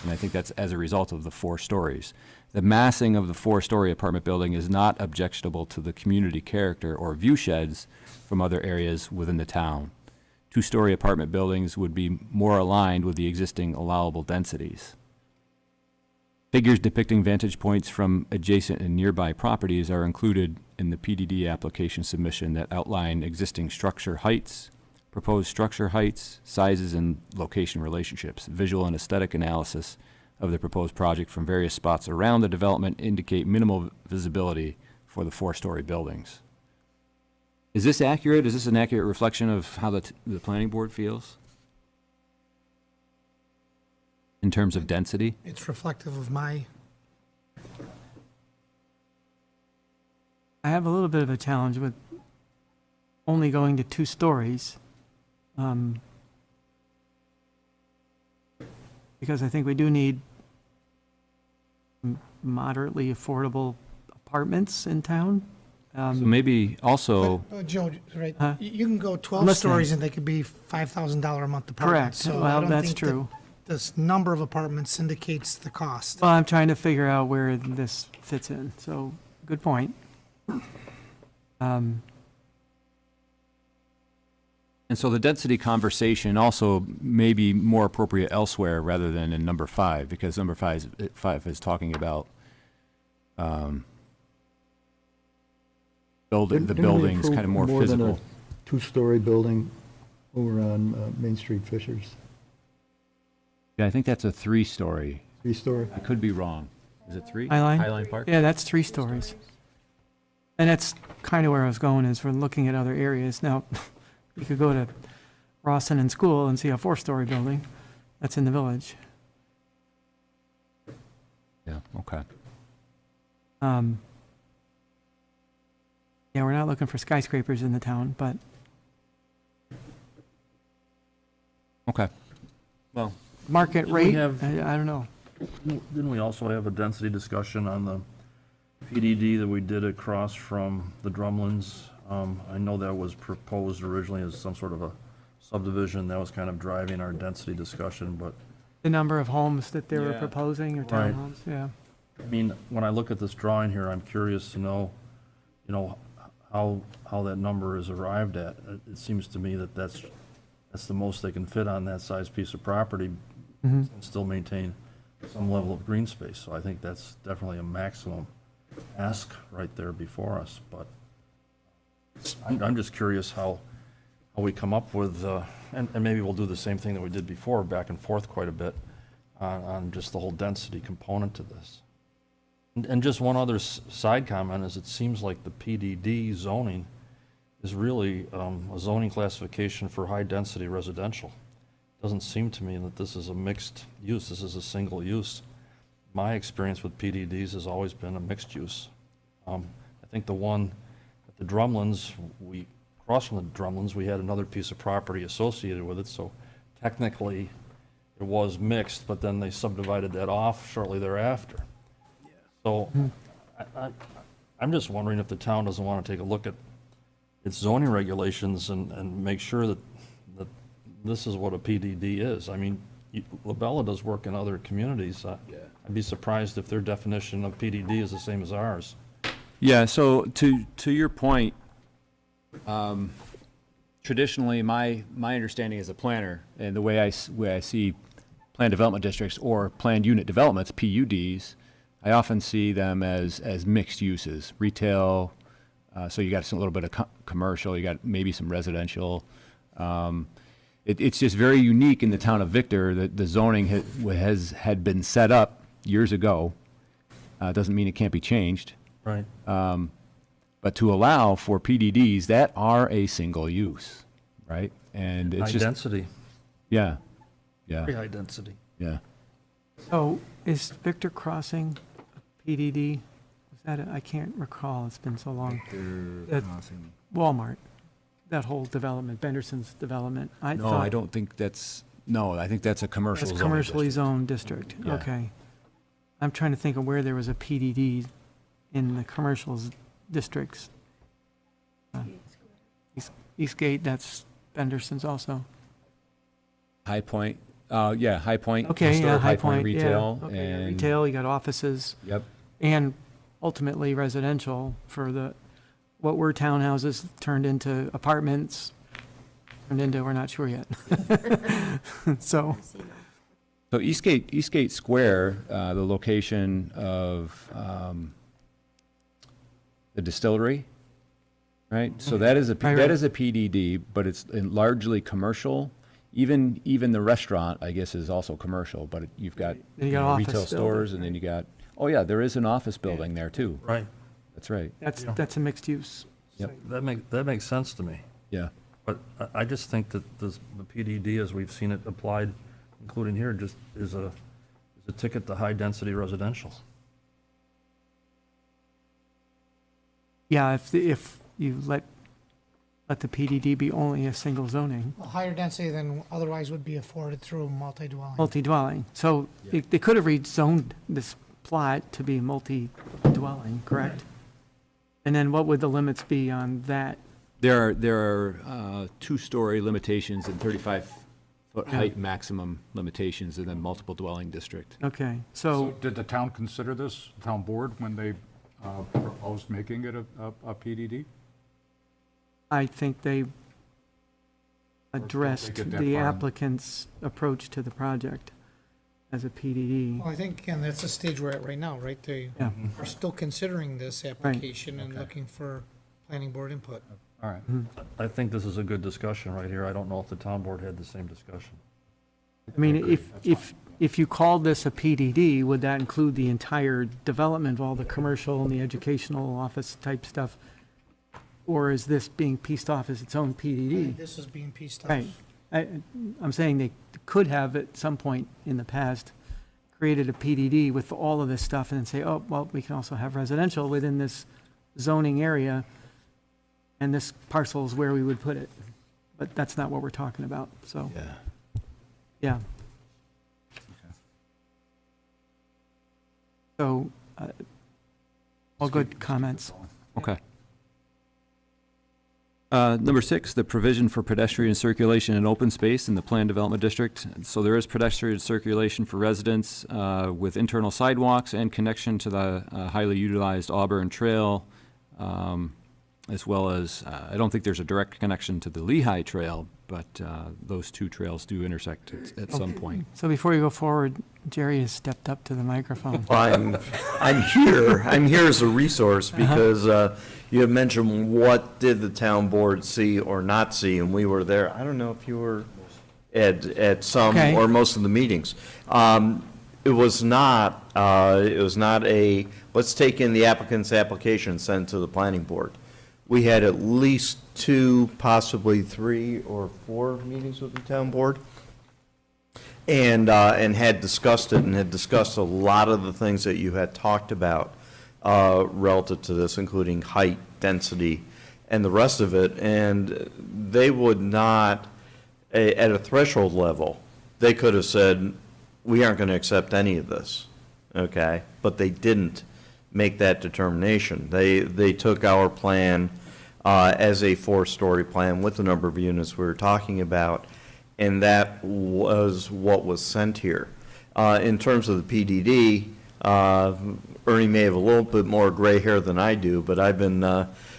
And I think that's as a result of the 4 stories. The massing of the 4-story apartment building is not objectionable to the community character or view sheds from other areas within the town. 2-story apartment buildings would be more aligned with the existing allowable densities. Figures depicting vantage points from adjacent and nearby properties are included in the PDD application submission that outline existing structure heights, proposed structure heights, sizes, and location relationships. Visual and aesthetic analysis of the proposed project from various spots around the development indicate minimal visibility for the 4-story buildings. Is this accurate? Is this an accurate reflection of how the planning board feels? In terms of density? It's reflective of my, I have a little bit of a challenge with only going to 2 stories. Because I think we do need moderately affordable apartments in town. So maybe also, Joe, right, Huh? you can go 12 listening. stories and they could be $5,000 a month apartments. Correct. So I Well, don't that's think that true. this number of apartments indicates the cost. Well, I'm trying to figure out where this fits in, so, good point. and so the density conversation also may be more appropriate elsewhere rather than in number 5, because number 5 is talking about the Didn't we buildings approve kind of more than a physical. 2-story building over on Main Street Fishers? Yeah, I think that's a 3-story. 3-story? I could be wrong. Is it 3? Highline? Highline Park? Yeah, that's 3 stories. And that's kind of where I was going, is we're looking at other areas. Now, you could go to Rawson and School and see a 4-story building that's in the village. Yeah, okay. Yeah, we're not looking for skyscrapers in the town, but Okay. Well, market Didn't we rate, have- I don't know. Didn't we also have a density discussion on the PDD that we did across from the Drumlins? I know that was proposed originally as some sort of a subdivision. That was kind of driving our density discussion, but, The number of homes that they were Yeah. proposing, or Right. townhomes, yeah. I mean, when I look at this drawing here, I'm curious to know, how that number is arrived at. It seems to me that that's the most they can fit on that size piece of property and still maintain some level of green space. So I think that's definitely a maximum ask right there before us, but I'm just curious how we come up with, and maybe we'll do the same thing that we did before, back and forth quite a bit on just the whole density component to this. And just one other side comment is, it seems like the PDD zoning is really a zoning classification for high-density residential. Doesn't seem to me that this is a mixed use, this is a single use. My experience with PDDs has always been a mixed use. I think the one at the Drumlins, across from the Drumlins, we had another piece of property associated with it, so technically it was mixed, but then they subdivided that off shortly thereafter. So I'm just wondering if the town doesn't want to take a look at its zoning regulations and make sure that this is what a PDD is. I mean, Labella does work in other communities. I'd be surprised if their definition of PDD is the same as ours. Yeah, so to your point, traditionally, my understanding as a planner and the way I see planned development districts or planned unit developments, PUDs, I often see them as mixed uses, retail, so you got a little bit of commercial, you got maybe some residential. It's just very unique in the town of Victor that the zoning had been set up years ago. Doesn't mean it can't be changed. Right. But to allow for PDDs that are a single use, right? And it's High just. density, Yeah, very yeah, high density. yeah. So is Victor Crossing a PDD? Was that, I can't recall, it's been so long. That Walmart, that whole development, Benderson's development. No, I don't think I think that's a commercial That's zoning commercially district. zoned district, Yeah. okay. I'm trying to think of where there was a PDD in the commercials districts. Eastgate, that's Benderson's also. High Point, yeah, High Point. Okay, yeah, historic High Point, yeah. Retail Okay, yeah, and. retail, you got offices. Yep. And ultimately residential for what were townhouses turned into apartments, turned into, we're not sure yet. So, So Eastgate Square, the location of the distillery, right? So that is Right, that is a PDD, but it's largely commercial. Even the restaurant, I guess, is also commercial, but you've got Then you got office retail stores, and then you got, oh yeah, there is an office building there too. Right. That's right. that's a mixed use. Yep. That makes sense to me. Yeah. But I just think that the PDD, as we've seen it applied, including here, just is a ticket to high-density residential. Yeah, if you let the PDD be only a single zoning, A higher density than otherwise would be afforded through multi-dwelling. multi-dwelling. So they could have rezoned this plot to be multi-dwelling, correct? And then what would the limits be on that? There are two-story limitations and 35-foot height maximum limitations, and then multiple dwelling district. Okay, So so, did the town consider this, the town board, when they proposed making it a PDD? I think they addressed get that the far in? applicant's approach to the project as a PDD. Well, I think, again, that's the stage we're at right now, right? They Yeah. are still considering this application and looking for planning board input. All right. I think this is a good discussion right here. I don't know if the town board had the same discussion. I mean, if you called this a PDD, would that include the entire development of all the commercial and the educational office type stuff? Or is this being pieced off as its own PDD? This is being pieced off. Right. I'm saying they could have at some point in the past created a PDD with all of this stuff and then say, oh, well, we can also have residential within this zoning area, and this parcel is where we would put it. But that's not what we're talking about, so, Yeah. yeah. So, all good comments. Okay. Number 6, the provision for pedestrian circulation and open space in the planned development district. So there is pedestrian circulation for residents with internal sidewalks and connection to the highly utilized Auburn Trail, as well as, I don't think there's a direct connection to the Lehigh Trail, but those two trails do intersect at some point. So before you go forward, Jerry has stepped up to the microphone. I'm here as a resource because you have mentioned what did the town board see or not see, and we were there. I don't know if you were at some Okay. or most of the meetings. It was not a, let's take in the applicant's application, send it to the planning board. We had at least 2, possibly 3 or 4 meetings with the town board, and had discussed it, and had discussed a lot of the things that you had talked about relative to this, including height, density, and the rest of it. And they would not, at a threshold level, they could have said, we aren't going to accept any of this, okay? But they didn't make that determination. They took our plan as a 4-story plan with the number of units we were talking about, and that was what was sent here. In terms of the PDD, Ernie may have a little bit more gray hair than I do, but I've been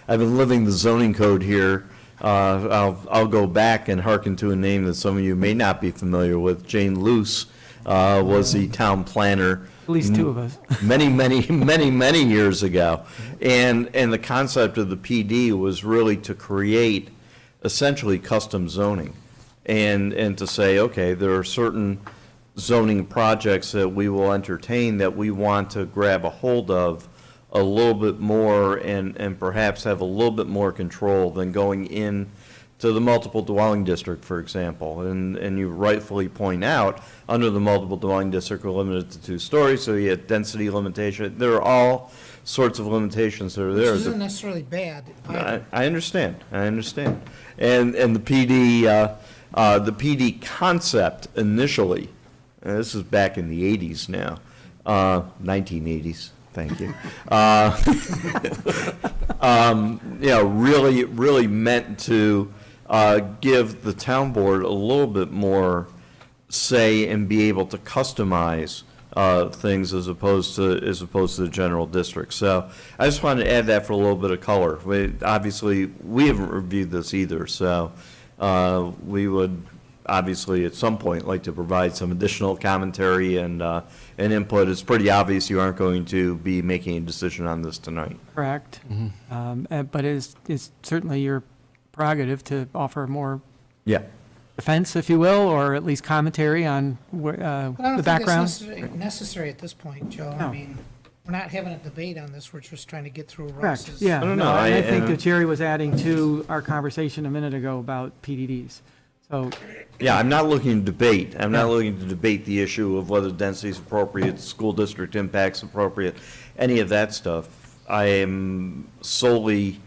living the zoning code here. I'll go back and hearken to a name that some of you may not be familiar with. Jane Luce was the town planner. At least two of us. Many years ago. And the concept of the PD was really to create essentially custom zoning. And to say, okay, there are certain zoning projects that we will entertain that we want to grab a hold of a little bit more and perhaps have a little bit more control than going in to the multiple dwelling district, for example. And you rightfully point out, under the multiple dwelling district, we're limited to 2 stories, so you have density limitation. There are all sorts of limitations that are there. Which isn't necessarily bad. I understand. And the PD concept initially, and this is back in the 80s now, 1980s, thank you. Really meant to give the town board a little bit more say and be able to customize things as opposed to the general district. So I just wanted to add that for a little bit of color. Obviously, we haven't reviewed this either, so we would obviously at some point like to provide some additional commentary and input. It's pretty obvious you aren't going to be making a decision on this tonight. Correct. But it's certainly your prerogative to offer more Yeah. defense, if you will, or at least commentary on But I don't the think background. that's necessary at this point, Joe. No. I mean, we're not having a debate on this, we're just trying to get through Correct, Russ's. yeah. No, No, I think I- that Jerry was adding to our conversation a minute ago about PDDs. So, Yeah, I'm not looking to debate. I'm not looking to debate the issue of whether density is appropriate, school district impact's appropriate, any of that stuff. I am solely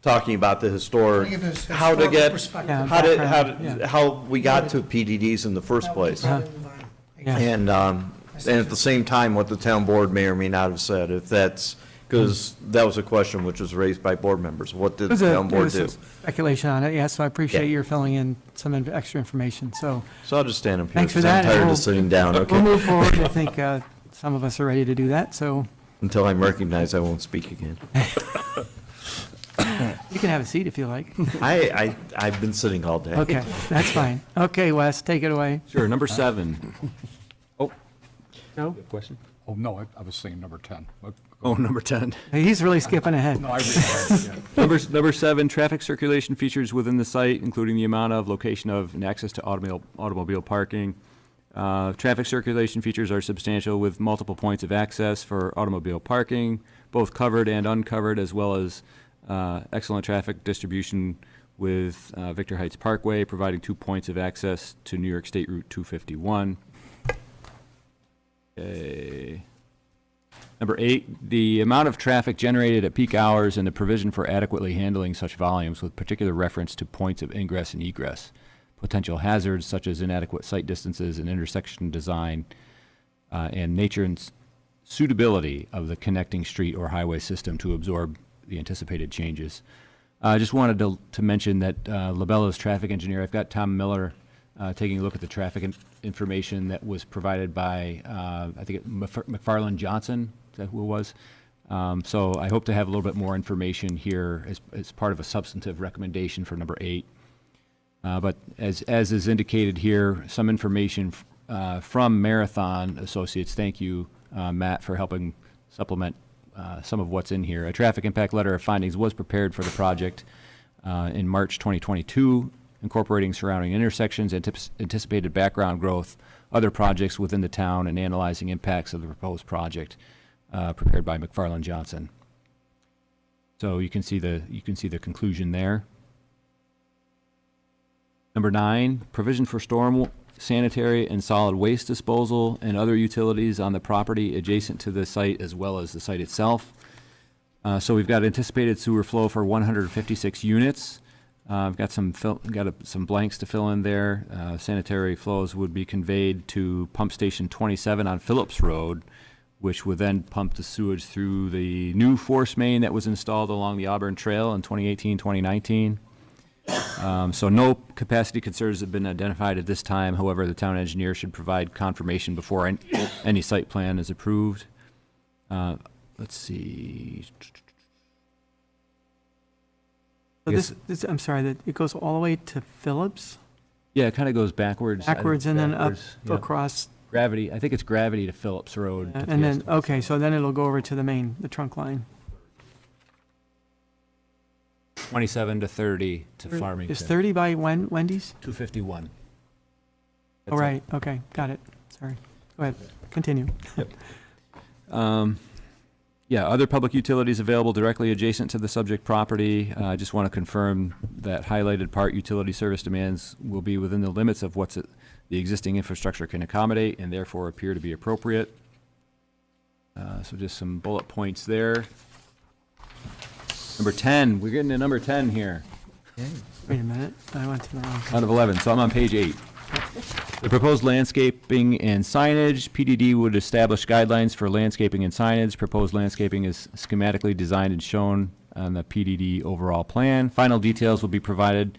talking about the historic, Give us how to historical get, perspective. Yeah. how we got to PDDs in the first place. Now we can move on. Yeah. And at the same time, what the town board may or may not have said, if that's, because that was a question which was raised by board members. What did the town there board was do? some speculation on it, yes, so I appreciate Yeah. your filling in some extra information, so. So I'll just stand up here Thanks for because I'm that. tired We'll- of sitting down, We'll okay? move forward, I think some of us are ready to do that, so Until I'm recognized, I won't speak again. you can have a seat if you like. I've been sitting all day. Okay, that's fine. Okay, Wes, take it away. Sure, number 7. Joe? Question? Oh, no, I was saying number 10. Oh, number 10. He's really skipping ahead. No, I read it. Number 7, traffic circulation features within the site, including the amount of, location of, and access to automobile parking. Traffic circulation features are substantial with multiple points of access for automobile parking, both covered and uncovered, as well as excellent traffic distribution with Victor Heights Parkway, providing 2 points of access to New York State Route 251. Okay. Number 8, the amount of traffic generated at peak hours and the provision for adequately handling such volumes with particular reference to points of ingress and egress, potential hazards such as inadequate sight distances and intersection design, and nature and suitability of the connecting street or highway system to absorb the anticipated changes. I just wanted to mention that Labello's traffic engineer, I've got Tom Miller taking a look at the traffic information that was provided by, I think, McFarland Johnson, is that who it was? So I hope to have a little bit more information here as part of a substantive recommendation for number 8. But as is indicated here, some information from Marathon Associates. Thank you, Matt, for helping supplement some of what's in here. A traffic impact letter of findings was prepared for the project in March 2022, incorporating surrounding intersections, anticipated background growth, other projects within the town, and analyzing impacts of the proposed project, prepared by McFarland Johnson. So you can see the conclusion there. Number 9, provision for storm, sanitary, and solid waste disposal and other utilities on the property adjacent to the site as well as the site itself. So we've got anticipated sewer flow for 156 units. I've got some blanks to fill in there. Sanitary flows would be conveyed to pump station 27 on Phillips Road, which would then pump the sewage through the new force main that was installed along the Auburn Trail in 2018, 2019. So no capacity concerns have been identified at this time. However, the town engineer should provide confirmation before any site plan is approved. Let's see. So I guess- I'm sorry, that it goes all the way to Phillips? Yeah, it kind of goes backwards. I think Backwards and then up backwards, yeah. across, Gravity, I think it's Gravity to Phillips Road. to and then, Fiesta. okay, so then it'll go over to the trunk line. 27 to 30 to Farmington. Is 30 by Wendy's? 251. Oh, right, okay, got it, sorry. Go ahead, continue. Yeah, other public utilities available directly adjacent to the subject property. I just want to confirm that highlighted part, utility service demands will be within the limits of what's the existing infrastructure can accommodate and therefore appear to be appropriate. So just some bullet points there. Number 10, we're getting to number 10 here. Wait a minute, I went to the wrong. Out of 11, so I'm on page 8. The proposed landscaping and signage, PDD would establish guidelines for landscaping and signage. Proposed landscaping is schematically designed and shown on the PDD overall plan. Final details will be provided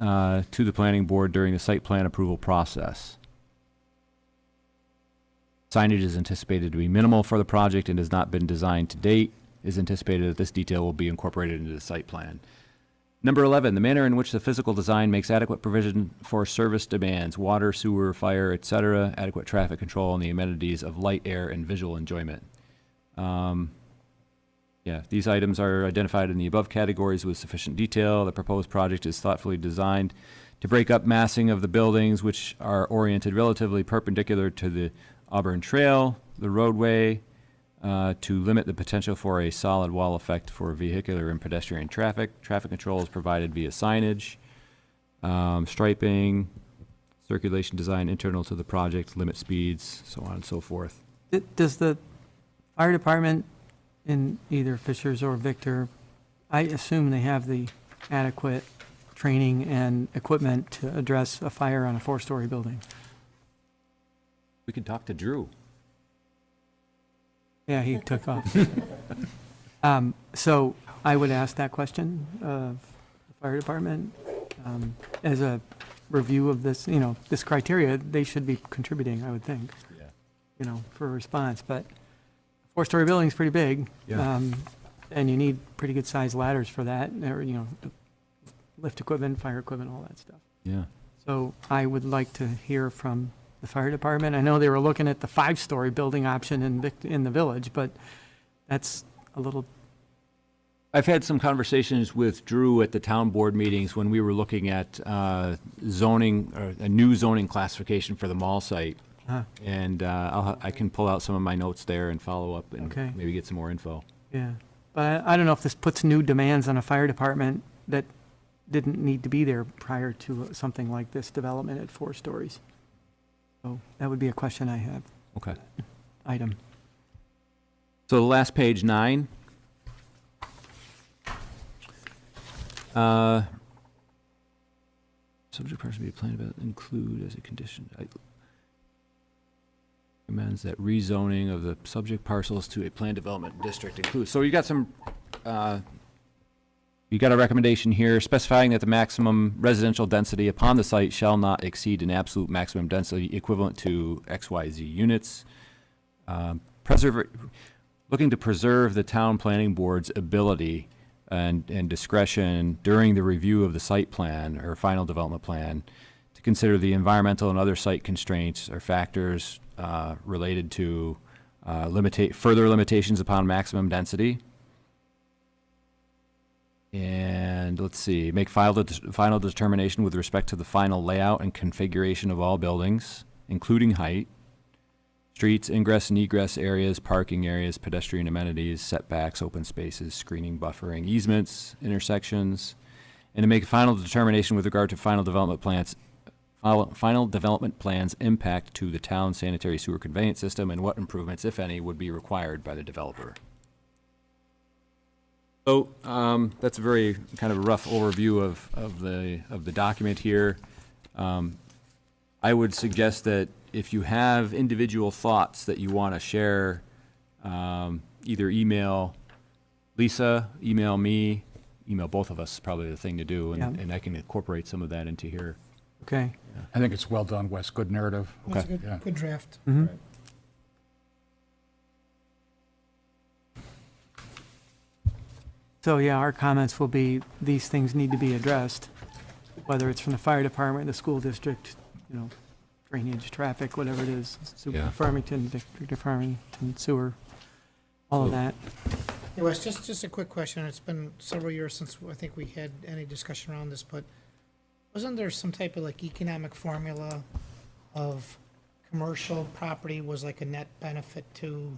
to the planning board during the site plan approval process. Signage is anticipated to be minimal for the project and has not been designed to date. It is anticipated that this detail will be incorporated into the site plan. Number 11, the manner in which the physical design makes adequate provision for service demands, water, sewer, fire, etc., adequate traffic control, and the amenities of light, air, and visual enjoyment. Yeah, these items are identified in the above categories with sufficient detail. The proposed project is thoughtfully designed to break up massing of the buildings, which are oriented relatively perpendicular to the Auburn Trail, the roadway, to limit the potential for a solid wall effect for vehicular and pedestrian traffic. Traffic control is provided via signage, striping, circulation design internal to the project, limit speeds, so on and so forth. Does the fire department in either Fishers or Victor, I assume they have the adequate training and equipment to address a fire on a 4-story building? We can talk to Drew. Yeah, he took off. So I would ask that question of the fire department. As a review of this, this criteria, they should be contributing, I would think. Yeah. For a response, but a 4-story building's pretty big. Yeah. And you need pretty good sized ladders for that, or, lift equipment, fire equipment, all that stuff. Yeah. So I would like to hear from the fire department. I know they were looking at the 5-story building option in the village, but that's a little. I've had some conversations with Drew at the town board meetings when we were looking at zoning, or a new zoning classification for the mall site. And I can pull out some of my notes there and follow up and Okay. maybe get some more info. Yeah, but I don't know if this puts new demands on a fire department that didn't need to be there prior to something like this development at 4 stories. So that would be a question I have. Okay. Item. So the last page, 9. Subject parcel to be planned about include as a condition. Recommends that rezoning of the subject parcels to a planned development district includes. So you got some, you got a recommendation here specifying that the maximum residential density upon the site shall not exceed an absolute maximum density equivalent to XYZ units. Looking to preserve the town planning board's ability and discretion during the review of the site plan or final development plan to consider the environmental and other site constraints or factors related to further limitations upon maximum density. And let's see, make final determination with respect to the final layout and configuration of all buildings, including height, streets, ingress and egress areas, parking areas, pedestrian amenities, setbacks, open spaces, screening, buffering, easements, intersections, and to make a final determination with regard to final development plans impact to the town sanitary sewer conveyance system and what improvements, if any, would be required by the developer. So that's a very kind of a rough overview of the document here. I would suggest that if you have individual thoughts that you want to share, either email Lisa, email me, email both of us is probably the thing to do, and Yeah. and I can incorporate some of that into here. Okay. I think it's well done, Wes, good narrative. That's a Yeah. good, good draft. Mhm. So, yeah, our comments will be, these things need to be addressed, whether it's from the fire department, the school district, you know, drainage, traffic, whatever it is, Super Yeah. Farmington, Victor Farmington sewer, all of that. Hey, Wes, just a quick question. It's been several years since I think we had any discussion around this, but wasn't there some type of like economic formula of commercial property was like a net benefit to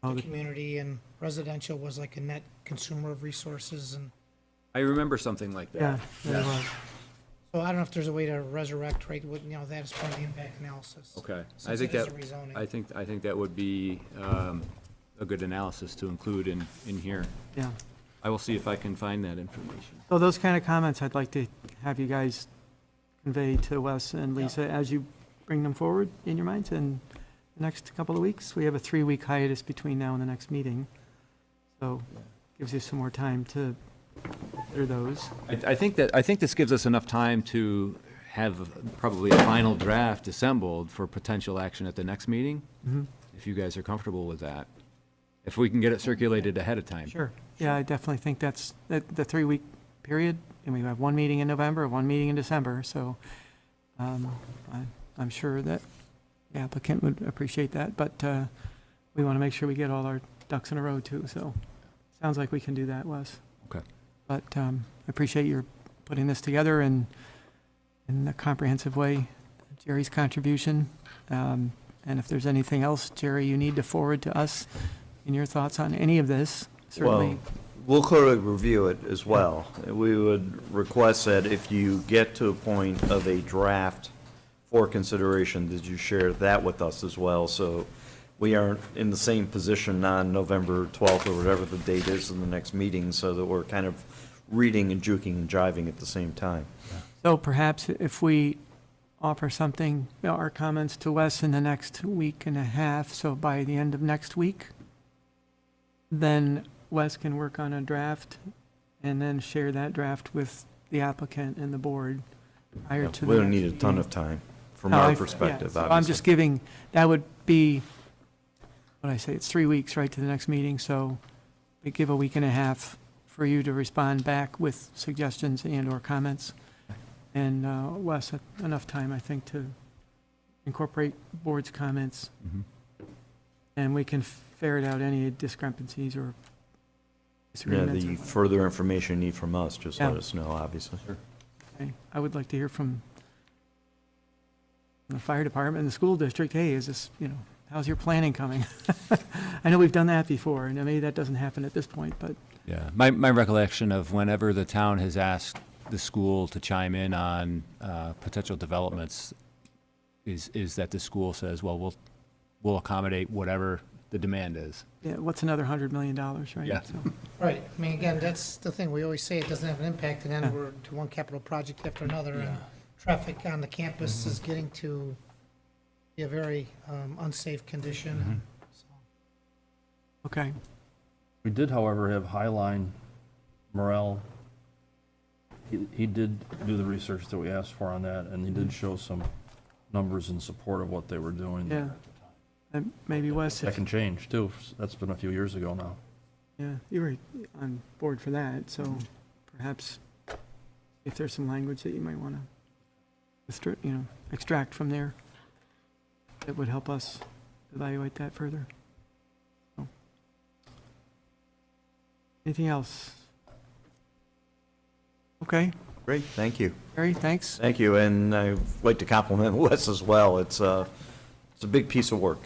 Oh, the the- community and residential was like a net consumer of resources? And I remember something like that. Yeah, there was. so I don't know if there's a way to resurrect, right, what, you know, that as part of the impact analysis. Okay. I Since think it is that, a rezoning. I think that would be a good analysis to include in here. Yeah. I will see if I can find that information. So those kind of comments, I'd like to have you guys convey to Wes and Lisa as you bring them forward in your minds in the next couple of weeks. We have a 3-week hiatus between now and the next meeting, so gives you some more time to consider those. I think this gives us enough time to have probably a final draft assembled for potential action at the next meeting, Mhm. if you guys are comfortable with that. If we can get it circulated ahead of time. Sure. Yeah, I definitely think that's the 3-week period, and we have one meeting in November, one meeting in December, so I'm sure that the applicant would appreciate that, but we want to make sure we get all our ducks in a row too, so sounds like we can do that, Wes. Okay. But I appreciate your putting this together in a comprehensive way, Jerry's contribution, and if there's anything else, Jerry, you need to forward to us in your thoughts on any of this, certainly. Well, we'll clearly review it as well. We would request that if you get to a point of a draft for consideration, that you share that with us as well, so we aren't in the same position on November 12th or whatever the date is in the next meeting, so that we're kind of reading and juking and jiving at the same time. So perhaps if we offer something, our comments to Wes in the next week and a half, so by the end of next week, then Wes can work on a draft and then share that draft with the applicant and the board prior to the We don't next need a ton meeting. of time, from No, our yeah, perspective, so I'm obviously. just giving, that would be, what I say, it's 3 weeks, right, to the next meeting, so we give a week and a half for you to respond back with suggestions and/or comments. And Wes, enough time, I think, to incorporate board's comments. Mhm. And we can ferret out any discrepancies or Yeah, disagreements. the further information you need from us, just let Yeah. us know, obviously. Okay. I would like to hear from the fire department and the school district, hey, is this, you know, how's your planning coming? I know we've done that before, and maybe that doesn't happen at this point, but Yeah, my recollection of whenever the town has asked the school to chime in on potential developments is that the school says, well, we'll accommodate whatever the demand is. yeah, what's another $100 million, right? Yeah. So, Right, I mean, again, that's the thing, we always say it doesn't have an impact, and Yeah. then we're to one capital project after another, and traffic on the campus is getting to be a very unsafe condition. So, Okay, We did, however, have Highline Morel. He did do the research that we asked for on that, and he did show some numbers in support of what they were doing. yeah. And maybe Wes, That if, can change, too. That's been a few years ago now. yeah, you were on board for that, so perhaps if there's some language that you might want to, extract from there, that would help us evaluate that further. So. Anything else? Okay, Great, thank you. Barry, thanks. Thank you, and I'd like to compliment Wes as well. It's a big piece of work.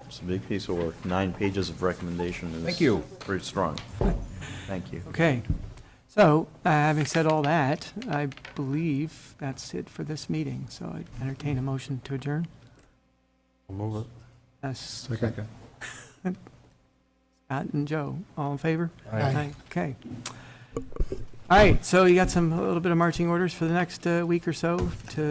It's a big piece of work. 9 pages of recommendation is Thank you. pretty strong. Thank you. Okay, so having said all that, I believe that's it for this meeting, so I entertain a motion to adjourn. We'll move it. Yes. Second. Scott and Joe, all in favor? Aye. Okay. All right, so you got a little bit of marching orders for the next week or so to